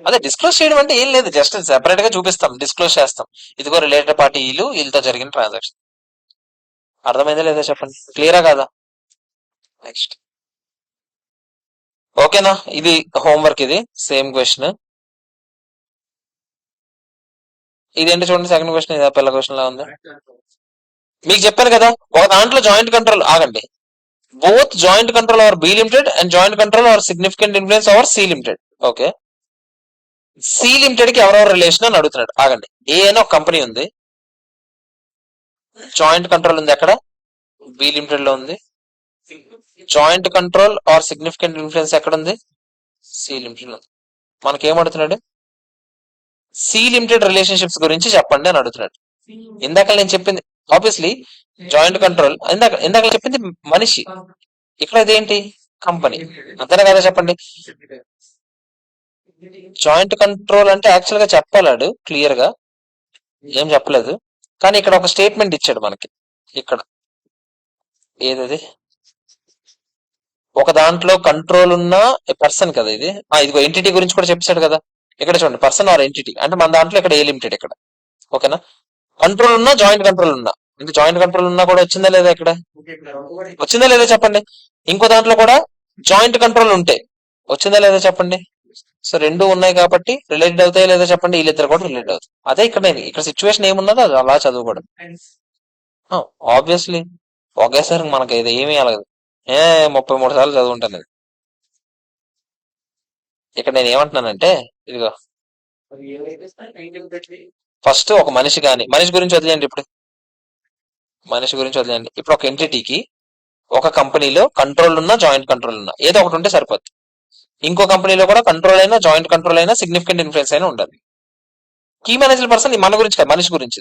అదే డిస్క్లోజ్ చేయడం అంటే ఏం లేదు, జస్ట్ సెపరేట్ గా చూపిస్తాం, డిస్క్లోజ్ చేస్తాం, ఇదిగో రిలేటెడ్ పార్టీ వీళ్ళతో జరిగిన ట్రాన్సాక్షన్. అర్థమైందా లేదా చెప్పండి, క్లియరా కాదా? నెక్స్ట్ ఓకేనా, ఇది హోంవర్క్, ఇది సేమ్ క్వశ్చన్. ఇదేంటి చూడండి, సెకండ్ క్వశ్చన్, ఇది పిల్ల క్వశ్చన్ లా ఉంది. మీకు చెప్పాను కదా, ఒక దాంట్లో జాయింట్ కంట్రోల్, ఆగండి, both joint control over B limited and joint control over significant influence over C limited. Okay, C limited కి ఎవరెవరు రిలేషన్ అని అడుగుతున్నాడు. ఆగండి, ఏ అని ఒక కంపెనీ ఉంది, జాయింట్ కంట్రోల్ ఉంది అక్కడ, బి లిమిటెడ్ లో ఉంది. Joint control or significant influence ఎక్కడ ఉంది, సి లిమిటెడ్ లో. మనకేమడుతున్నాడు, సి లిమిటెడ్ రిలేషన్షిప్స్ గురించి చెప్పండి అని అడుగుతున్నాడు. ఇందాక నేను చెప్పింది ఆబ్వియస్లీ జాయింట్ కంట్రోల్, ఇందాక చెప్పింది మనిషి, ఇక్కడ ఇదేంటి కంపెనీ, అంతేనా కదా చెప్పండి. జాయింట్ కంట్రోల్ అంటే యాక్చువల్ గా చెప్పాలాడు క్లియర్ గా, ఏం చెప్పలేదు, కానీ ఇక్కడ ఒక స్టేట్మెంట్ ఇచ్చాడు మనకి. ఇక్కడ ఏదది, ఒక దాంట్లో కంట్రోల్ ఉన్న పర్సన్ కదా ఇది, ఇదిగో ఎంటిటీ గురించి కూడా చెప్పాడు కదా. ఇక్కడ చూడండి, పర్సన్ ఆర్ ఎంటిటీ అంటే మన దాంట్లో ఇక్కడ ఏ లిమిటెడ్ ఇక్కడ. ఓకేనా, కంట్రోల్ ఉన్నా జాయింట్ కంట్రోల్ ఉన్నా, ఇంకా జాయింట్ కంట్రోల్ ఉన్నా కూడా వచ్చిందా లేదా, ఇక్కడ వచ్చిందా లేదా చెప్పండి. ఇంకో దాంట్లో కూడా జాయింట్ కంట్రోల్ ఉంటే వచ్చిందా లేదా చెప్పండి. సో రెండు ఉన్నాయి కాబట్టి రిలేటెడ్ అవుతాయి లేదా చెప్పండి, వీళ్ళిద్దరు కూడా రిలేటెడ్ అవుతాయి. అదే ఇక్కడ నేను ఇక్కడ సిచ్యువేషన్ ఏమున్నదో అది అలా చదువుకోవడం. ఆబ్వియస్లీ ఒకేసారి మనకి ఇది ఏమీ అలాగదు, 33 సార్లు చదువుకుంటాను ఇది. ఇక్కడ నేను ఏమంటున్నానంటే, ఇదిగో ఫస్ట్ ఒక మనిషి కానీ, మనిషి గురించి వదిలేయండి, ఇప్పుడు మనిషి గురించి వదిలేయండి. ఇప్పుడు ఒక ఎంటిటీకి ఒక కంపెనీలో కంట్రోల్ ఉన్నా జాయింట్ కంట్రోల్ ఉన్నా ఏదో ఒకటి ఉంటే సరిపోద్ది. ఇంకో కంపెనీలో కూడా కంట్రోల్ అయినా జాయింట్ కంట్రోల్ అయినా సిగ్నిఫికెంట్ ఇన్ఫ్లుయెన్స్ అయినా ఉండాలి. కీ మేనేజర్ పర్సన్ మన గురించి కాదు, మనిషి గురించి.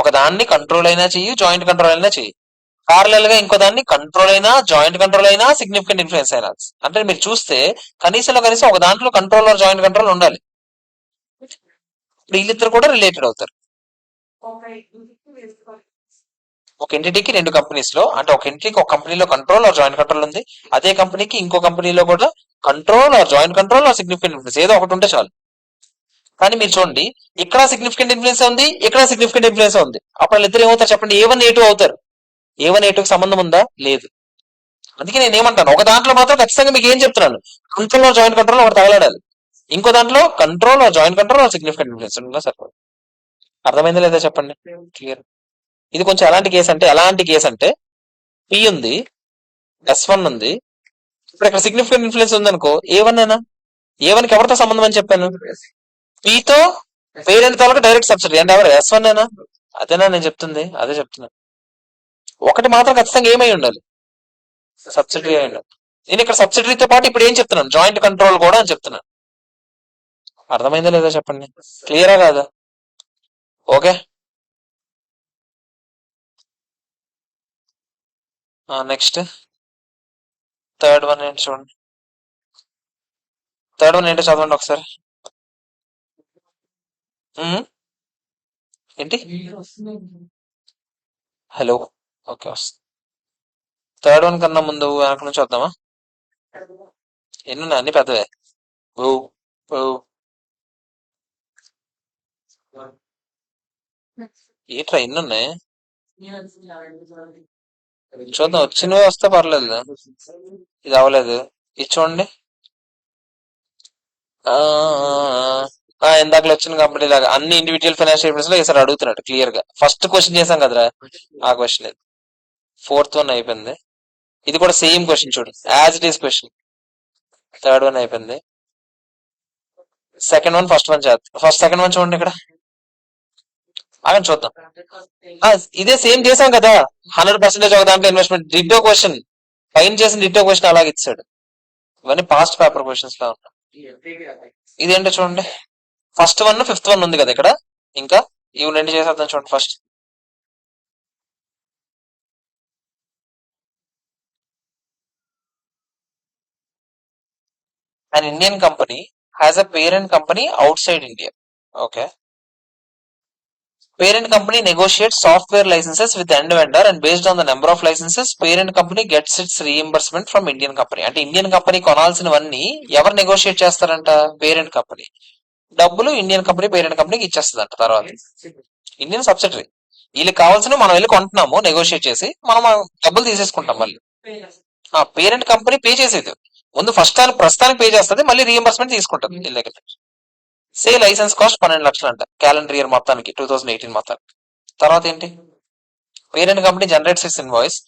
ఒక దాన్ని కంట్రోల్ అయినా చెయ్యి, జాయింట్ కంట్రోల్ అయినా చెయ్యి, పారలల్ గా ఇంకో దాన్ని కంట్రోల్ అయినా జాయింట్ కంట్రోల్ అయినా సిగ్నిఫికెంట్ ఇన్ఫ్లుయెన్స్ అయినా. అంటే మీరు చూస్తే కనీసం ఒక దాంట్లో కంట్రోల్ ఆర్ జాయింట్ కంట్రోల్ ఉండాలి. వీళ్ళిద్దరు కూడా రిలేటెడ్ అవుతారు. ఒక ఎంటిటీకి రెండు కంపెనీస్ లో, అంటే ఒక ఎంటిటీకి ఒక కంపెనీలో కంట్రోల్ ఆర్ జాయింట్ కంట్రోల్ ఉంది, అదే కంపెనీకి ఇంకో కంపెనీలో కూడా control or joint control or significant influence ఏదో ఒకటి ఉంటే చాలు. కానీ మీరు చూడండి, ఇక్కడ సిగ్నిఫికెంట్ ఇన్ఫ్లుయెన్స్ ఉంది, ఇక్కడ సిగ్నిఫికెంట్ ఇన్ఫ్లుయెన్స్ ఉంది, అప్పుడు వాళ్ళిద్దరు ఏమవుతారు చెప్పండి, A1 A2 అవుతారు. A1 A2కి సంబంధం ఉందా, లేదు. అందుకే నేను ఏమంటాను, ఒక దాంట్లో మాత్రం ఖచ్చితంగా మీకు ఏం చెప్తున్నాను, కంట్రోల్ ఆర్ జాయింట్ కంట్రోల్ ఒకటి తగలాడాలి, ఇంకో దాంట్లో control or joint control or significant influence ఉందా సరిపోదు. అర్థమైందా లేదా చెప్పండి, క్లియర్. ఇది కొంచెం ఎలాంటి కేసు అంటే P ఉంది, S1 ఉంది, ఇప్పుడు ఇక్కడ సిగ్నిఫికెంట్ ఇన్ఫ్లుయెన్స్ ఉంది అనుకో, A1 ఏనా, A1కి ఎవరితో సంబంధం అని చెప్పాను, Pతో పేరెంట్ తాలూకు డైరెక్ట్ సబ్సిడీ అంటే ఎవరు, S1 ఏనా. అదేనా నేను చెప్తుంది, అదే చెప్తున్నా. ఒకటి మాత్రం ఖచ్చితంగా ఏమై ఉండాలి, సబ్సిడరీ అయి ఉండాలి. నేను ఇక్కడ సబ్సిడరీతో పాటు ఇప్పుడు ఏం చెప్తున్నాను, జాయింట్ కంట్రోల్ కూడా అని చెప్తున్నాను. అర్థమైందా లేదా చెప్పండి, క్లియరా కాదా? ఓకే, నెక్స్ట్ థర్డ్ వన్ ఏంటి చూడండి, థర్డ్ వన్ ఏంటో చదవండి ఒకసారి. ఏంటి, హలో, ఓకే వస్తుంది. థర్డ్ వన్ కన్నా ముందు వెనక నుంచి వద్దామా, ఎన్ని అన్ని పెద్దవే. ఓ ఓ ఏట్రా ఎన్ని ఉన్నాయి, చూద్దాం, వచ్చినవే వస్తే పర్లేదు. ఇది అవ్వలేదు, ఇది చూడండి. ఇందాకలో వచ్చిన కంపెనీ లాగా అన్ని ఇండివిజువల్ ఫైనాన్షియల్ స్టేట్మెంట్స్ లో ఈసారి అడుగుతున్నాడు క్లియర్ గా. ఫస్ట్ క్వశ్చన్ చేశాం కదరా, ఆ క్వశ్చన్ ఇది. ఫోర్త్ వన్ అయిపోయింది, ఇది కూడా సేమ్ క్వశ్చన్ చూడు, as it is question. Third one అయిపోయింది, సెకండ్ వన్ ఫస్ట్ వన్ చేద్దాం. సెకండ్ వన్ చూడండి ఇక్కడ, ఆగండి చూద్దాం. ఆ, ఇదే సేమ్ చేసాం కదా, 100% ఒక దాంట్లో ఇన్వెస్ట్మెంట్ డిటో క్వశ్చన్, పైన చేసిన డిటో క్వశ్చన్ అలాగే ఇచ్చాడు. ఇవన్నీ పాస్ట్ పేపర్ క్వశ్చన్స్ లా ఉన్నాయి. ఇదేంటో చూడండి, ఫస్ట్ వన్ ఫిఫ్త్ వన్ ఉంది కదా ఇక్కడ, ఇంకా ఇవి రెండు చేసేద్దాం చూడండి. First an Indian company has a parent company outside India. Okay. Parent company negotiates software licenses with end vendor and based on the number of licenses, parent company gets its reimbursement from Indian company. అంటే Indian company కొనాల్సినవన్నీ ఎవరు negotiate చేస్తారంట? Parent company. డబ్బులు Indian company parent కంపెనీకి ఇచ్చేస్తుందంట తర్వాత. Indian subsidiary. వీళ్ళకి కావాల్సిన మనం వెళ్ళి కొంటున్నాము నెగోషియేట్ చేసి, మనం ఆ డబ్బులు తీసేసుకుంటాం మళ్ళీ. ఆ పేరెంట్ కంపెనీ పే చేసేది ముందు ఫస్ట్ టైం ప్రస్తుతానికి పే చేస్తుంది, మళ్ళీ రీఎంబర్స్మెంట్ తీసుకుంటుంది వీళ్ళ దగ్గర. సే లైసెన్స్ కాస్ట్ 12 లక్షలు అంట క్యాలెండర్ ఇయర్ మొత్తానికి, 2018 మొత్తానికి. తర్వాత ఏంటి? Parent company generates is invoice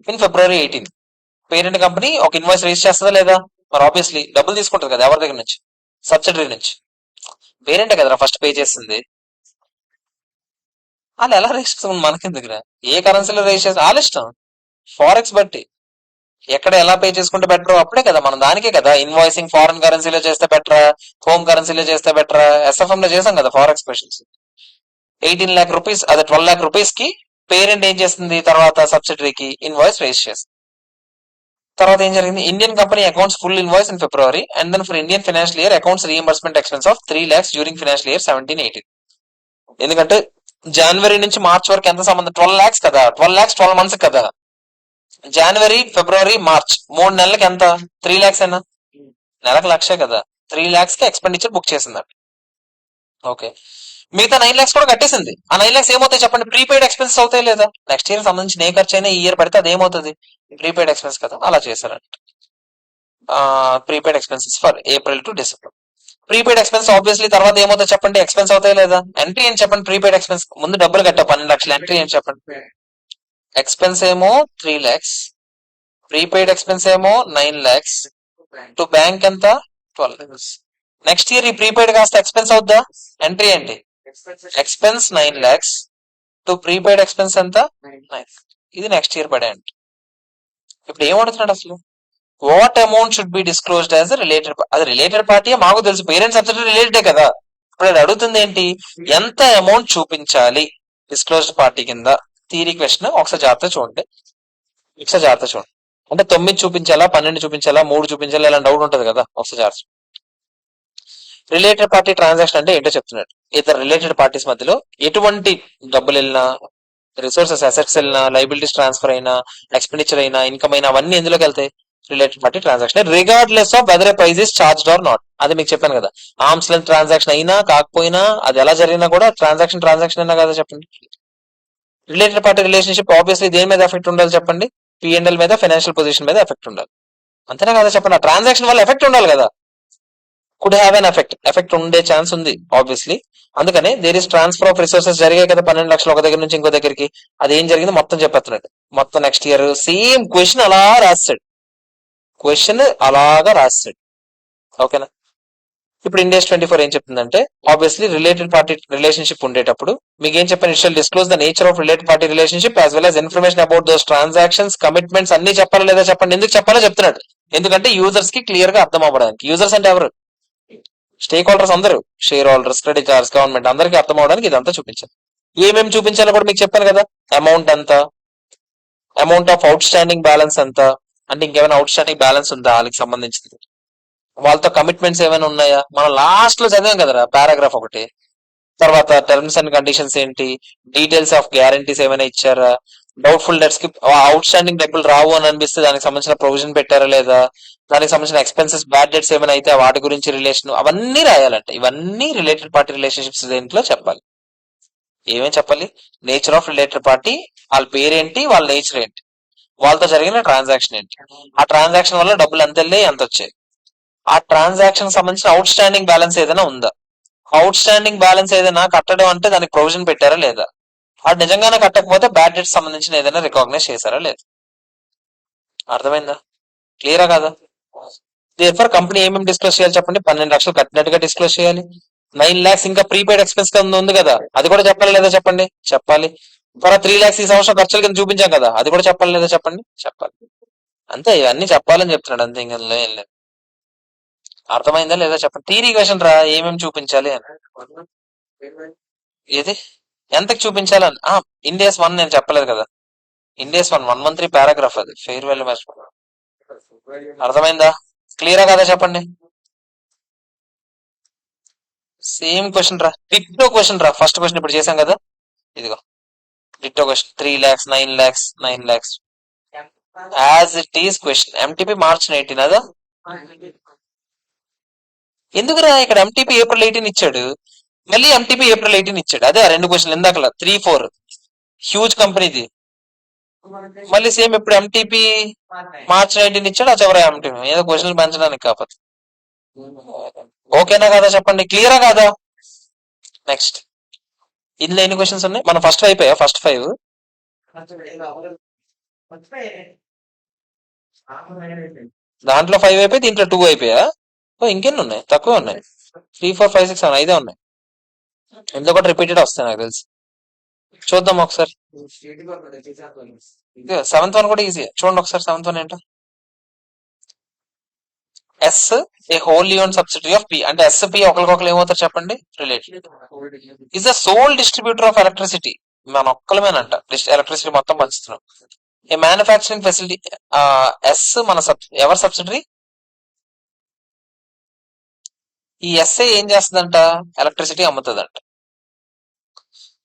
in February 18. Parent company ఒక ఇన్వాయిస్ రేస్ చేస్తుందా లేదా? మరి ఆబ్వియస్లీ డబ్బులు తీసుకుంటుంది కదా ఎవరి దగ్గర నుంచి? సబ్సిడరీ నుంచి. పేరెంటే కదరా ఫస్ట్ పే చేసింది. వాళ్ళు ఎలా రేస్ చేస్తుంది మనకి దగ్గర? ఏ కరెన్సీలో రేస్ చేస్తే వాళ్ళ ఇష్టం, ఫారెక్స్ బట్టి ఎక్కడ ఎలా పే చేసుకుంటే బెటర్ అప్పుడే కదా, మనం దానికే కదా ఇన్వాయిసింగ్ ఫారెన్ కరెన్సీలో చేస్తే బెటరా, హోమ్ కరెన్సీలో చేస్తే బెటరా? ఎస్ఎఫ్ఎం లో చేసాం కదా ఫారెక్స్ స్పెషల్స్. 18 lakh రూపీస్, అదే 12 lakh రూపీస్ కి పేరెంట్ ఏం చేస్తుంది తర్వాత సబ్సిడరీకి ఇన్వాయిస్ రేస్ చేస్తుంది. తర్వాత ఏం జరిగింది? Indian company accounts full invoice in February and then for Indian financial year accounts reimbursement expense of 3 lakhs during financial year 17-18. ఎందుకంటే జనవరి నుంచి మార్చ్ వరకు ఎంత సంబంధం? 12 lakhs కదా, 12 lakhs 12 months కదా. జనవరి ఫిబ్రవరి మార్చ్ 3 నెలలకి ఎంత? 3 lakhs అయినా నెలకు లక్షే కదా. 3 lakhs కి ఎక్స్పెండిచర్ బుక్ చేసిందండి. ఓకే, మిగతా 9 lakhs కూడా కట్టేసింది. ఆ 9 lakhs ఏమవుతాయి చెప్పండి? ప్రీపెయిడ్ ఎక్స్పెన్సెస్ అవుతాయి లేదా? నెక్స్ట్ ఇయర్ సంబంధించిన ఏ ఖర్చు అయినా ఈ ఇయర్ పడితే అది ఏమవుతుంది? ప్రీపెయిడ్ ఎక్స్పెన్స్ కదా. అలా చేశారంట. Prepaid expenses for April to December. Prepaid expense obviously తర్వాత ఏమవుతాయి చెప్పండి? ఎక్స్పెన్స్ అవుతాయి లేదా? ఎంట్రీ అని చెప్పండి. ప్రీపెయిడ్ ఎక్స్పెన్స్ ముందు డబ్బులు కట్టావు 12 లక్షలు, ఎంట్రీ అని చెప్పండి. ఎక్స్పెన్స్ ఏమో 3 lakhs, ప్రీపెయిడ్ ఎక్స్పెన్స్ ఏమో 9 lakhs, టు బ్యాంక్ ఎంత? 12 lakhs. నెక్స్ట్ ఇయర్ ఈ ప్రీపెయిడ్ కాస్త ఎక్స్పెన్స్ అవుద్దా? ఎంట్రీ ఏంటి? Expense 9 lakhs to prepaid expense ఎంత? 9. ఇది నెక్స్ట్ ఇయర్ పడే అంట. ఇప్పుడు ఏమడుతున్నాడు అసలు? What amount should be disclosed as related? అది రిలేటెడ్ పార్టీ మాకు తెలుసు, పేరెంట్ సబ్సిడరీ రిలేటెడే కదా. ఇప్పుడు అది అడుగుతుంది ఏంటి? ఎంత అమౌంట్ చూపించాలి డిస్క్లోజ్డ్ పార్టీ కింద? Theory question. ఒకసారి జాగ్రత్త చూడండి, ఒకసారి జాగ్రత్త చూడండి. అంటే 9 చూపించాలా, 12 చూపించాలా, 3 చూపించాలా, ఇలా డౌట్ ఉంటుంది కదా. ఒకసారి జాగ్రత్త. రిలేటెడ్ పార్టీ ట్రాన్సాక్షన్ అంటే ఏంటో చెప్తున్నాడు. ఇతర రిలేటెడ్ పార్టీస్ మధ్యలో ఎటువంటి డబ్బులు వెళ్ళినా, రిసోర్సెస్ అసెట్స్ వెళ్ళినా, లైబిలిటీస్ ట్రాన్స్ఫర్ అయినా, ఎక్స్పెండిచర్ అయినా, ఇన్కమ్ అయినా, అవన్నీ ఎందులోకి వెళ్తాయి? Related party transaction, regardless of whether price is charged or not. అది మీకు చెప్పాను కదా, ఆర్మ్స్ లెంత్ ట్రాన్సాక్షన్ అయినా కాకపోయినా, అది ఎలా జరిగినా కూడా ట్రాన్సాక్షన్ అయినా కదా చెప్పండి. రిలేటెడ్ పార్టీ రిలేషన్షిప్ ఆబ్వియస్లీ దేని మీద ఎఫెక్ట్ ఉండాలి చెప్పండి? పిఎన్ఎల్ మీద, ఫైనాన్షియల్ పొజిషన్ మీద ఎఫెక్ట్ ఉండాలి. అంతేనా కదా చెప్పండి? ఆ ట్రాన్సాక్షన్ వల్ల ఎఫెక్ట్ ఉండాలి కదా. కుడ్ హ్యావ్ ఎన్ ఎఫెక్ట్ ఉండే ఛాన్స్ ఉంది ఆబ్వియస్లీ. అందుకనే there is transfer of resources జరిగాయి కదా 12 లక్షలు ఒక దగ్గర నుంచి ఇంకో దగ్గరికి. అది ఏం జరిగింది మొత్తం చెప్పేస్తున్నాడు. మొత్తం నెక్స్ట్ ఇయర్ సేమ్ క్వశ్చన్ అలా రాస్తాడు, క్వశ్చన్ అలాగా రాస్తాడు. ఓకేనా? ఇప్పుడు ఇండియస్ 24 ఏం చెప్తుందంటే, ఆబ్వియస్లీ రిలేటెడ్ పార్టీ రిలేషన్షిప్ ఉండేటప్పుడు మీకు ఏం చెప్పాను? It shall disclose the nature of related party relationship as well as information about those transactions, commitments అన్ని చెప్పాలా లేదా చెప్పండి. ఎందుకు చెప్పాలో చెప్తున్నాడు. ఎందుకంటే యూజర్స్ కి క్లియర్ గా అర్థం అవ్వడానికి. యూజర్స్ అంటే ఎవరు? స్టేక్ హోల్డర్స్ అందరూ, షేర్ హోల్డర్స్, క్రెడిటార్స్, గవర్నమెంట్, అందరికీ అర్థం అవడానికి ఇదంతా చూపించాలి. ఏమేమి చూపించాలో కూడా మీకు చెప్పాను కదా. అమౌంట్ ఎంత, amount of out standing balance ఎంత, అంటే ఇంకేమైనా అవుట్ స్టాండింగ్ బ్యాలెన్స్ ఉందా వాళ్ళకి సంబంధించింది, వాళ్ళతో కమిట్మెంట్స్ ఏమైనా ఉన్నాయా, మనం లాస్ట్ లో చదివాం కదరా పారాగ్రాఫ్ ఒకటి. తర్వాత టర్మ్స్ అండ్ కండిషన్స్ ఏంటి, డీటెయిల్స్ ఆఫ్ గ్యారంటీస్ ఏమైనా ఇచ్చారా, డౌట్ఫుల్ డెట్స్ కి అవుట్ స్టాండింగ్ డబ్బులు రావు అని అనిపిస్తే దానికి సంబంధించిన ప్రొవిజన్ పెట్టారా లేదా, దానికి సంబంధించిన ఎక్స్పెన్సెస్, బ్యాడ్ డెట్స్ ఏమైనా అయితే వాటి గురించి రిలేషన్ అవన్నీ రాయాలంటే. ఇవన్నీ రిలేటెడ్ పార్టీ రిలేషన్షిప్స్ దేంట్లో చెప్పాలి. ఏమేం చెప్పాలి? నేచర్ ఆఫ్ రిలేటెడ్ పార్టీ, వాళ్ళ పేరేంటి, వాళ్ళ నేచర్ ఏంటి, వాళ్ళతో జరిగిన ట్రాన్సాక్షన్ ఏంటి, ఆ ట్రాన్సాక్షన్ వల్ల డబ్బులు ఎంత వెళ్ళి ఎంత వచ్చాయి, ఆ ట్రాన్సాక్షన్ సంబంధించిన అవుట్ స్టాండింగ్ బ్యాలెన్స్ ఏదైనా ఉందా, అవుట్ స్టాండింగ్ బ్యాలెన్స్ ఏదైనా కట్టడం అంటే దానికి ప్రొవిజన్ పెట్టారా లేదా, అది నిజంగానే కట్టకపోతే బ్యాడ్ డెట్స్ సంబంధించిన ఏదైనా రికాగ్నైజ్ చేశారా లేదా. అర్థమైందా? క్లియరా కదా? దేర్ఫోర్ కంపెనీ ఏమేమి డిస్క్లోజ్ చేయాలి చెప్పండి? 12 లక్షలు కట్టినట్టుగా డిస్క్లోజ్ చేయాలి, 9 lakhs ఇంకా ప్రీపెయిడ్ ఎక్స్పెన్స్ కింద ఉంది కదా, అది కూడా చెప్పాలి లేదా చెప్పండి? చెప్పాలి. ఫర్ 3 lakhs ఈ సంవత్సరం ఖర్చుల కింద చూపించాం కదా, అది కూడా చెప్పాలి లేదా చెప్పండి? చెప్పాలి. అంతే, ఇవన్నీ చెప్పాలని చెప్తున్నాడు అంతే, ఇంకా ఇందులో ఏం లేదు. అర్థమైందా లేదా చెప్పండి? థియరీ క్వశ్చన్ రా, ఏమేమి చూపించాలి అని. ఏది ఎంతకు చూపించాలని ఇండియాస్ వన్ నేను చెప్పలేదు కదా. ఇండియాస్ 113 పారాగ్రాఫ్, అది ఫెయిర్ వాల్యూ మ్యాచ్. అర్థమైందా? క్లియరా కదా చెప్పండి? సేమ్ క్వశ్చన్ రా, డిట్టో క్వశ్చన్ రా. ఫస్ట్ క్వశ్చన్ ఇప్పుడు చేశాం కదా, ఇదిగో ditto question. 3 lakhs, 9 lakhs, 9 lakhs as it is question. MTP March 18 అదా? ఎందుకురా ఇక్కడ ఎంటీపీ ఏప్రిల్ 18 ఇచ్చాడు, మళ్ళీ ఎంటీపీ ఏప్రిల్ 18 ఇచ్చాడు. అదే ఆ రెండు క్వశ్చన్ ఇందాకలా 3, 4 హ్యూజ్ కంపెనీది. మళ్ళీ సేమ్ ఇప్పుడు ఎంటీపీ మార్చ్ 19 ఇచ్చాడు, ఆ చివరి ఎంటీపీ ఏదో క్వశ్చన్లు పెంచడానికి కాకపోతే. ఓకేనా కదా చెప్పండి? క్లియరా కాదా? నెక్స్ట్, ఇందులో ఎన్ని క్వశ్చన్స్ ఉన్నాయి? మనం ఫస్ట్ అయిపోయా, ఫస్ట్ 5. దాంట్లో 5 అయిపోయి, దీంట్లో 2 అయిపోయా. ఇంకెన్ని ఉన్నాయి? తక్కువ ఉన్నాయి. 3, 4, 5, 6, 7 ఐదే ఉన్నాయి. ఇందులో కూడా రిపీటెడ్ వస్తాయి నాకు తెలిసి. చూద్దాం ఒకసారి. 7th వన్ కూడా ఈజీ. చూడండి ఒకసారి 7th వన్ ఏంటో. S A wholly owned subsidiary of P, అంటే ఎస్ పి ఒకరికొకరు ఏమవుతారు చెప్పండి? Related. Is the sole distributor of electricity. మన ఒక్కలమేనంట ఎలక్ట్రిసిటీ మొత్తం పంచుతున్నాం. A manufacturing facility. ఎస్ మన ఎవరి సబ్సిడరీ? ఈ ఎస్ఏ ఏం చేస్తుందంట? ఎలక్ట్రిసిటీ అమ్ముతుందంట.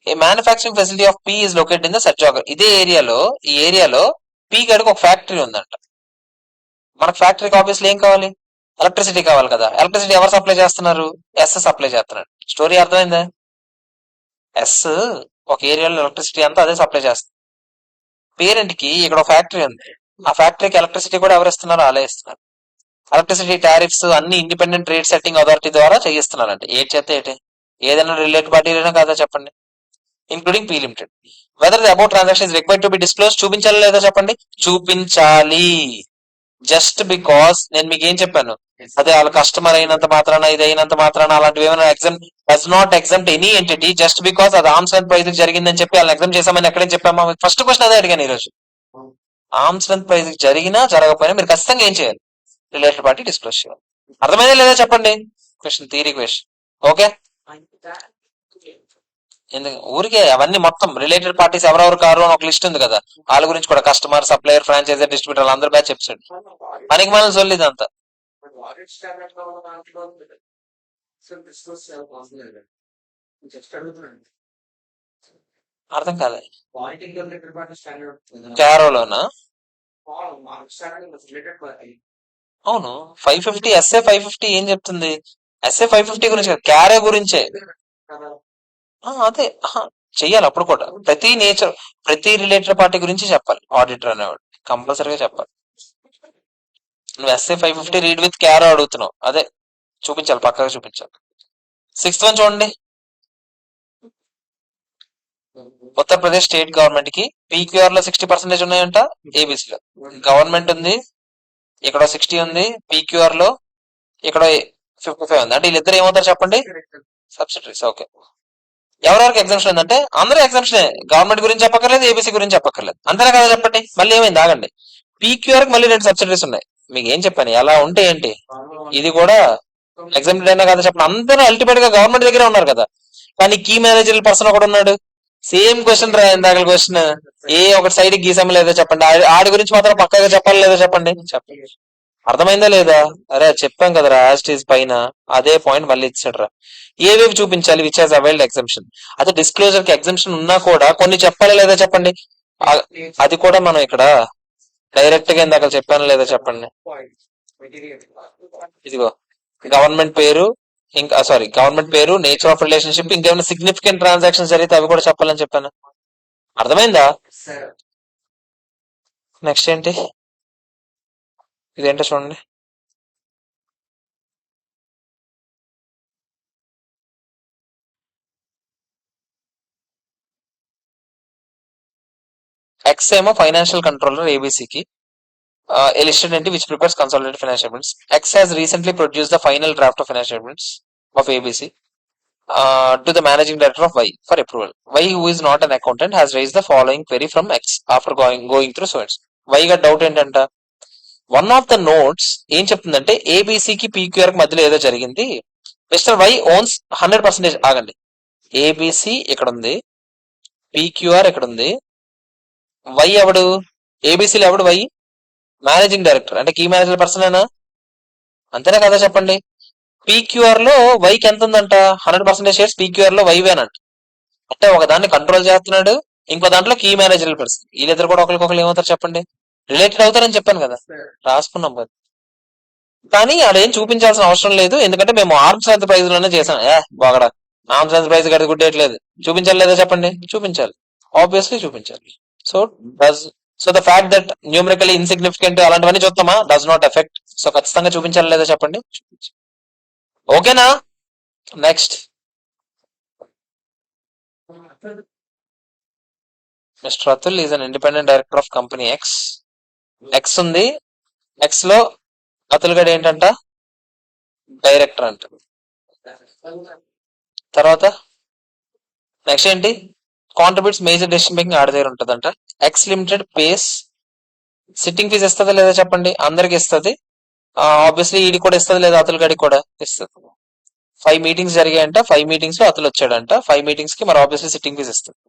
A manufacturing facility of P is located in the Sarjagar. ఇదే ఏరియాలో, ఈ ఏరియాలో పి గడికి ఒక ఫ్యాక్టరీ ఉందంట. మనకు ఫ్యాక్టరీకి ఆబ్వియస్లీ ఏం కావాలి? ఎలక్ట్రిసిటీ కావాలి కదా. ఎలక్ట్రిసిటీ ఎవరు సప్లై చేస్తున్నారు? ఎస్ సప్లై చేస్తున్నాడు. స్టోరీ అర్థమైందా? ఎస్ ఒక ఏరియాలో ఎలక్ట్రిసిటీ అంతా అదే సప్లై చేస్తుంది. పేరెంట్ కి ఇక్కడ ఒక ఫ్యాక్టరీ ఉంది, ఆ ఫ్యాక్టరీకి ఎలక్ట్రిసిటీ కూడా ఎవరు ఇస్తున్నారు? అలా ఇస్తున్నారు. ఎలక్ట్రిసిటీ టారిఫ్స్ అన్ని ఇండిపెండెంట్ రేట్ సెట్టింగ్ అథారిటీ ద్వారా చేయిస్తున్నారంటే ఏటి చేస్తే ఏంటి? ఏదైనా రిలేటెడ్ పార్టీలైనా కాదా చెప్పండి? Including P limited. Whether the about transaction is required to be disclose. చూపించాలి లేదా చెప్పండి? చూపించాలి. జస్ట్ బికాస్ నేను మీకు ఏం చెప్పాను, అదే వాళ్ళ కస్టమర్ అయినంత మాత్రాన, ఇది అయినంత మాత్రాన, అలాంటివి ఏమైనా exam does not exam any entity just because అది ఆర్మ్స్ లెంత్ ప్రైజ్ జరిగిందని చెప్పి వాళ్ళని ఎగ్జామ్ చేసామని ఎక్కడేం చెప్పామా? ఫస్ట్ క్వశ్చన్ అదే అడిగాను ఈరోజు. ఆర్మ్స్ లెంత్ ప్రైజ్ జరిగినా జరగకపోయినా మీరు ఖచ్చితంగా ఏం చేయాలి? రిలేటెడ్ పార్టీ డిస్క్లోజ్ చేయాలి. అర్థమైందా లేదా చెప్పండి? Question, theory question. ఓకే, ఎందుకు ఊరికే అవన్నీ మొత్తం రిలేటెడ్ పార్టీస్ ఎవరెవరు కారు అని ఒక లిస్ట్ ఉంది కదా, వాళ్ళ గురించి కూడా కస్టమర్, సప్లయర్, ఫ్రాంచైజర్, డిస్ట్రిబ్యూటర్ అందరూ బ్యాచ్ చెప్పాడు. పనికి మనం సొల్లు ఇదంతా. అర్థం కాలే. క్యారోలోనా? అవును, 550 ఎస్ఏ 550 ఏం చెప్తుంది? ఎస్ఏ 550 గురించి కాదు, క్యారో గురించే. అదే చెయ్యాలి. అప్పుడు కూడా ప్రతి రిలేటెడ్ పార్టీ గురించి చెప్పాలి ఆడిటర్ అనేవాడు, కంపల్సరీగా చెప్పాలి. నువ్వు ఎస్ఏ 550 రీడ్ విత్ క్యారో అడుగుతున్నావు, అదే చూపించాలి, పక్కగా చూపించాలి. 6th వన్ చూడండి. ఉత్తరప్రదేశ్ స్టేట్ గవర్నమెంట్ కి పీక్యూఆర్ లో 60% ఉన్నాయంట, ఏబిసిలో గవర్నమెంట్ ఉంది, ఇక్కడ 60 ఉంది పీక్యూఆర్ లో, ఇక్కడ 55 ఉంది. అంటే వీళ్ళిద్దరు ఏమవుతారు చెప్పండి? సబ్సిడరీస్. ఓకే, ఎవరెవరికి ఎగ్జామ్షన్ ఉందంటే అందరూ ఎగ్జామ్షన్. గవర్నమెంట్ గురించి చెప్పక్కర్లేదు, ఏబీసీ గురించి చెప్పక్కర్లేదు. అంతేనా కదా చెప్పండి? మళ్ళీ ఏమైంది? ఆగండి. పీక్యూఆర్ కి మళ్ళీ 2 సబ్సిడరీస్ ఉన్నాయి. మీకు ఏం చెప్పాను, ఎలా ఉంటే ఏంటి? ఇది కూడా ఎగ్జామ్టెడ్ అయినా కదా చెప్పండి. అందరూ అల్టిమేట్ గా గవర్నమెంట్ దగ్గరే ఉన్నారు కదా, కానీ కీ మేనేజర్ పర్సన్ ఒకడు ఉన్నాడు. సేమ్ క్వశ్చన్ రా, ఇందాక క్వశ్చన్. ఏ ఒకటి సైడ్ గీసాము లేదో చెప్పండి, ఆడి గురించి మాత్రం పక్కగా చెప్పాలి లేదా చెప్పండి? చెప్పండి. అర్థమైందా లేదా? అరే చెప్పాం కదరా, యాస్టీస్ పైన అదే పాయింట్ మళ్ళీ ఇచ్చాడు రా. ఏవేవి చూపించాలి? Which has availed exemption. అదే డిస్క్లోజర్ కి ఎగ్జామ్షన్ ఉన్నా కూడా కొన్ని చెప్పాలి లేదా చెప్పండి? అది కూడా మనం ఇక్కడ డైరెక్ట్ గా ఇందాక చెప్పాను లేదా చెప్పండి? ఇదిగో గవర్నమెంట్ పేరు, ఇంకా గవర్నమెంట్ పేరు, నేచర్ ఆఫ్ రిలేషన్షిప్, ఇంకేమైనా సిగ్నిఫికెంట్ ట్రాన్సాక్షన్స్ జరిగితే అవి కూడా చెప్పాలని చెప్పాను. అర్థమైందా? నెక్స్ట్ ఏంటి? ఇదేంటో చూడండి. ఎక్స్ ఏమో ఫైనాన్షియల్ కంట్రోలర్ ఏబీసీకి. A listed entity which prepares consolidated financial statements. X has recently produced the final draft of financial statements of ABC. to the managing director of Y for approval. Y, who is not an accountant, has raised the following query from X after going through so it's. Y గా doubt ఏంటంట, one of the notes ఏం చెప్తుందంటే ఏబిసికి PQR కి మధ్యలో ఏదో జరిగింది. Mr Y owns 100%. ఆగండి, ఏబిసి ఇక్కడ ఉంది, పీక్యూఆర్ ఇక్కడ ఉంది. వై ఎవడు? ఏబిసిలో ఎవడు? వై మేనేజింగ్ డైరెక్టర్, అంటే కీ మేనేజర్ పర్సన్ అయినా, అంతేనా కదా చెప్పండి. పీక్యూఆర్ లో వైకి ఎంత ఉందంట? 100% షేర్స్ పీక్యూఆర్ లో వైవేనంట. అంటే ఒక దాన్ని కంట్రోల్ చేస్తున్నాడు, ఇంకో దాంట్లో కీ మేనేజర్ పర్సన్. వీళ్ళిద్దరు కూడా ఒకరికొకరు ఏమవుతారు చెప్పండి? రిలేటెడ్ అవుతారని చెప్పాను కదా, రాసుకున్నాం కదా. కానీ అదేం చూపించాల్సిన అవసరం లేదు, ఎందుకంటే మేము ఆర్మ్స్ లెంత్ ప్రైజ్ లోనే చేసాం. బాగడా ఆర్మ్స్ లెంత్ ప్రైజ్ గడి గుడ్డేయట్లేదు. చూపించాలి లేదా చెప్పండి? చూపించాలి, ఆబ్వియస్లీ చూపించాలి. So so the fact that numerically insignificant అలాంటివన్నీ చూస్తామా, డస్ నాట్ ఎఫెక్ట్. సో ఖచ్చితంగా చూపించాలి లేదా చెప్పండి? ఓకేనా? Next, mister Atul is an independent director of company X. X ఉంది, ఎక్స్ లో అతుల్ గడ్ ఏంటంట? డైరెక్టర్ అంట. తర్వాత నెక్స్ట్ ఏంటి? కాంట్రిబ్యూట్స్ మేజర్ డెసిషన్ మేకింగ్ ఆడ దగ్గర ఉంటదంట. X limited pays sitting fees ఇస్తుందా లేదా చెప్పండి? అందరికి ఇస్తుంది, ఆబ్వియస్లీ ఈడి కూడా ఇస్తుంది లేదా? అతుల్ గడికి కూడా ఇస్తుంది. 5 మీటింగ్స్ జరిగాయంట, 5 మీటింగ్స్ లో అతులు వచ్చాడంట. 5 మీటింగ్స్ కి మరి ఆబ్వియస్లీ సిట్టింగ్ ఫీజ్ ఇస్తుంది.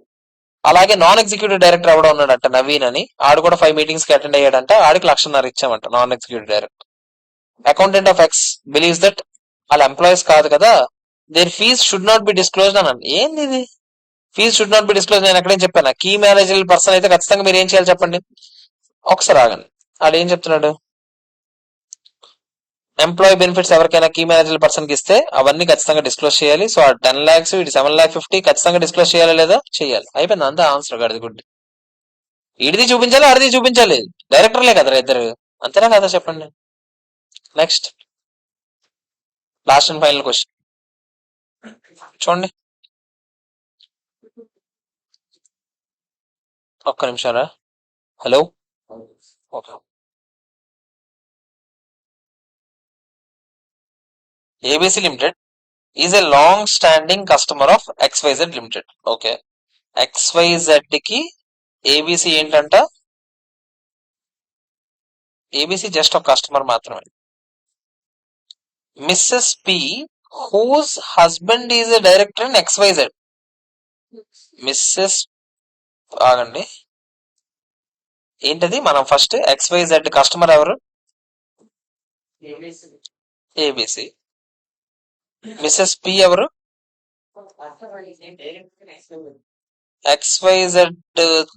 అలాగే నాన్ ఎగ్జిక్యూటివ్ డైరెక్టర్ ఎవడో ఉన్నాడంట, నవీన్ అని. ఆడు కూడా 5 మీటింగ్స్ కి అటెండ్ అయ్యాడంట. ఆడికి 1,50,000 ఇచ్చామంట, non executive director. Accountant of X believes that వాళ్ళ ఎంప్లాయీస్ కాదు కదా, their fees should not be disclosed అని. ఏంది ఇది? Fees should not be disclose. నేను ఎక్కడేం చెప్పాను? కీ మేనేజర్ పర్సన్ అయితే ఖచ్చితంగా మీరు ఏం చేయాలి చెప్పండి? ఒకసారి ఆగండి, ఆడు ఏం చెప్తున్నాడు? ఎంప్లాయీ బెనిఫిట్స్ ఎవరికైనా కీ మేనేజర్ పర్సన్ కి ఇస్తే అవన్నీ ఖచ్చితంగా డిస్క్లోజ్ చేయాలి. సో 10 lakhs, ఇది 7,50,000 ఖచ్చితంగా డిస్క్లోజ్ చేయాలి లేదా? చేయాలి. అయిపోయింది, అంతా ఆన్సర్. గడిది గుడ్. ఇడిది చూపించాలి, అడిది చూపించాలి. డైరెక్టర్లే కదరా ఇద్దరు, అంతేనా కదా చెప్పండి? Next, last and final question చూడండి. ఒక్క నిమిషారా. Hello, okay. ABC limited is a long standing customer of XYZ limited. Okay, XYZ కి ఏబిసి ఏంటంట? ఏబిసి జస్ట్ ఒక కస్టమర్ మాత్రమే. Mrs P whose husband is a director in XYZ. Mrs, ఆగండి, ఏంటది? మనం ఫస్ట్ XYZ కస్టమర్ ఎవరు? ABC. Mrs P ఎవరు? XYZ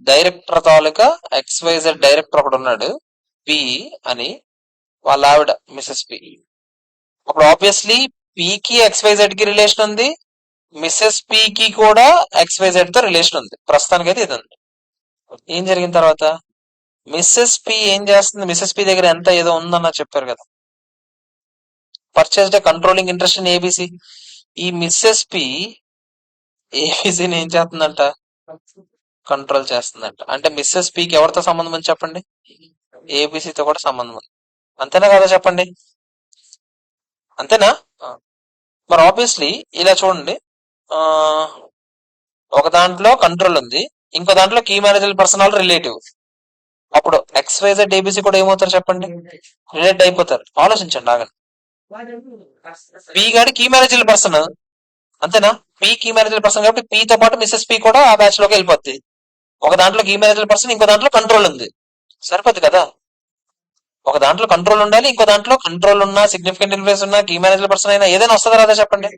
director తాలూకా XYZ డైరెక్టర్ ఒకడు ఉన్నాడు, పి అని, వాళ్ళ ఆవిడ మిస్సెస్ పి. అప్పుడు ఆబ్వియస్లీ పికి XYZ కి రిలేషన్ ఉంది, మిస్సెస్ పి కి కూడా XYZ తో రిలేషన్ ఉంది. ప్రస్తుతానికైతే ఇది ఉంది. ఏం జరిగిన తర్వాత మిస్సెస్ పి ఏం చేస్తుంది? మిస్సెస్ పి దగ్గర ఎంత ఏదో ఉందన్న చెప్పారు కదా, purchased controlling interest in ABC. ఈ మిస్సెస్ పి ఏబిసిని ఏం చేస్తుందంట? కంట్రోల్ చేస్తుందంట. అంటే మిస్సెస్ పికి ఎవరితో సంబంధం అని చెప్పండి? ఏబిసితో కూడా సంబంధం ఉంది, అంతేనా కదా చెప్పండి? అంతేనా? మరి ఆబ్వియస్లీ ఇలా చూడండి, ఒక దాంట్లో కంట్రోల్ ఉంది, ఇంకో దాంట్లో కీ మేనేజర్ పర్సనల్ రిలేటివ్. అప్పుడు XYZ ఏబిసి కూడా ఏమవుతారు చెప్పండి? రిలేట్ అయిపోతారు. ఆలోచించండి, ఆగండి. పి గాడి కీ మేనేజర్ పర్సన్, అంతేనా? పి కీ మేనేజర్ పర్సన్ కాబట్టి పితో పాటు మిస్సెస్ పి కూడా ఆ బ్యాచ్ లోకి వెళ్ళిపోద్ది. ఒక దాంట్లో కీ మేనేజర్ పర్సన్, ఇంకో దాంట్లో కంట్రోల్ ఉంది, సరిపోద్ది కదా? ఒక దాంట్లో కంట్రోల్ ఉండాలి, ఇంకో దాంట్లో కంట్రోల్ ఉన్నా, సిగ్నిఫికెంట్ ఇన్ఫ్లుయెన్స్ ఉన్నా, కీ మేనేజర్ పర్సన్ అయినా ఏదైనా వస్తుందా రాదా చెప్పండి?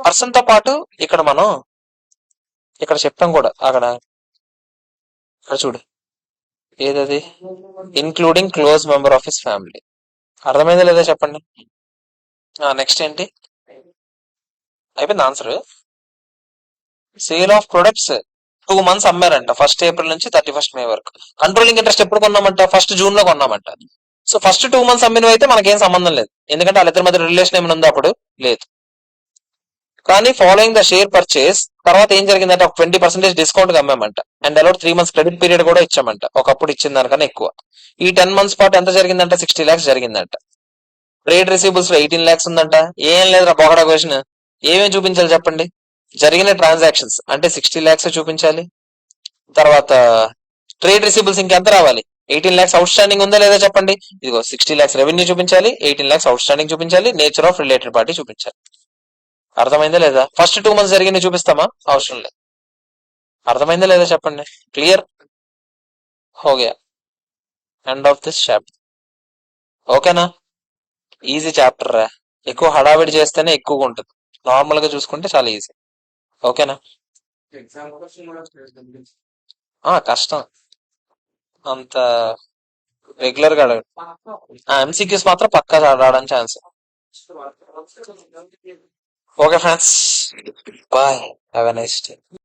పర్సన్ తో పాటు ఇక్కడ మనం ఇక్కడ చెప్పాం కూడా, అక్కడ ఇక్కడ చూడు, ఏదది? Including close member of his family. అర్థమైందా లేదా చెప్పండి? నెక్స్ట్ ఏంటి? అయిపోయింది answer. Sale of products 2 months అమ్మారంట, 1st April నుంచి 31st May వరకు. కంట్రోలింగ్ ఇంట్రెస్ట్ ఎప్పుడు కొన్నామంట? 1st June లో కొన్నామంట. సో ఫస్ట్ 2 months అమ్మినవి అయితే మనకేం సంబంధం లేదు, ఎందుకంటే వాళ్ళిద్దరి మధ్య రిలేషన్ ఏమైనా ఉందో అప్పుడు లేదు. కానీ ఫాలోయింగ్ ద షేర్ పర్చేస్ తర్వాత ఏం జరిగిందంటే ఒక 20% డిస్కౌంట్ గా అమ్మామంట. And allowed 3 months credit period కూడా ఇచ్చామంట, ఒకప్పుడు ఇచ్చిన దానికన్నా ఎక్కువ. ఈ 10 months పాటు ఎంత జరిగిందంట? 60 lakhs జరిగిందంట. ట్రేడ్ రిసీబుల్స్ లో 18 lakhs ఉందంట. ఏం లేదురా బొగడా క్వశ్చన్, ఏమేమి చూపించాలి చెప్పండి? జరిగిన ట్రాన్సాక్షన్స్ అంటే 60 lakhs చూపించాలి. తర్వాత ట్రేడ్ రిసీబుల్స్ ఇంకెంత రావాలి? 18 lakhs అవుట్ స్టాండింగ్ ఉందా లేదా చెప్పండి? ఇదిగో 60 lakhs రెవెన్యూ చూపించాలి, 18 lakhs అవుట్ స్టాండింగ్ చూపించాలి, నేచర్ ఆఫ్ రిలేటెడ్ పార్టీ చూపించాలి. అర్థమైందా లేదా? ఫస్ట్ 2 months జరిగింది చూపిస్తామా? అవసరం లేదు. అర్థమైందా లేదా చెప్పండి? క్లియర్? హోగయా. End of this chapter. ఓకేనా? ఈజీ చాప్టర్ రా. ఎక్కువ హడావిడి చేస్తేనే ఎక్కువగా ఉంటుంది. నార్మల్ గా చూసుకుంటే చాలా ఈజీ. ఓకేనా? కష్టం అంత రెగ్యులర్ గా అడగడు. ఎంసీక్యూస్ మాత్రం పక్కా రావడానికి chance. Okay friends, bye, have a nice day.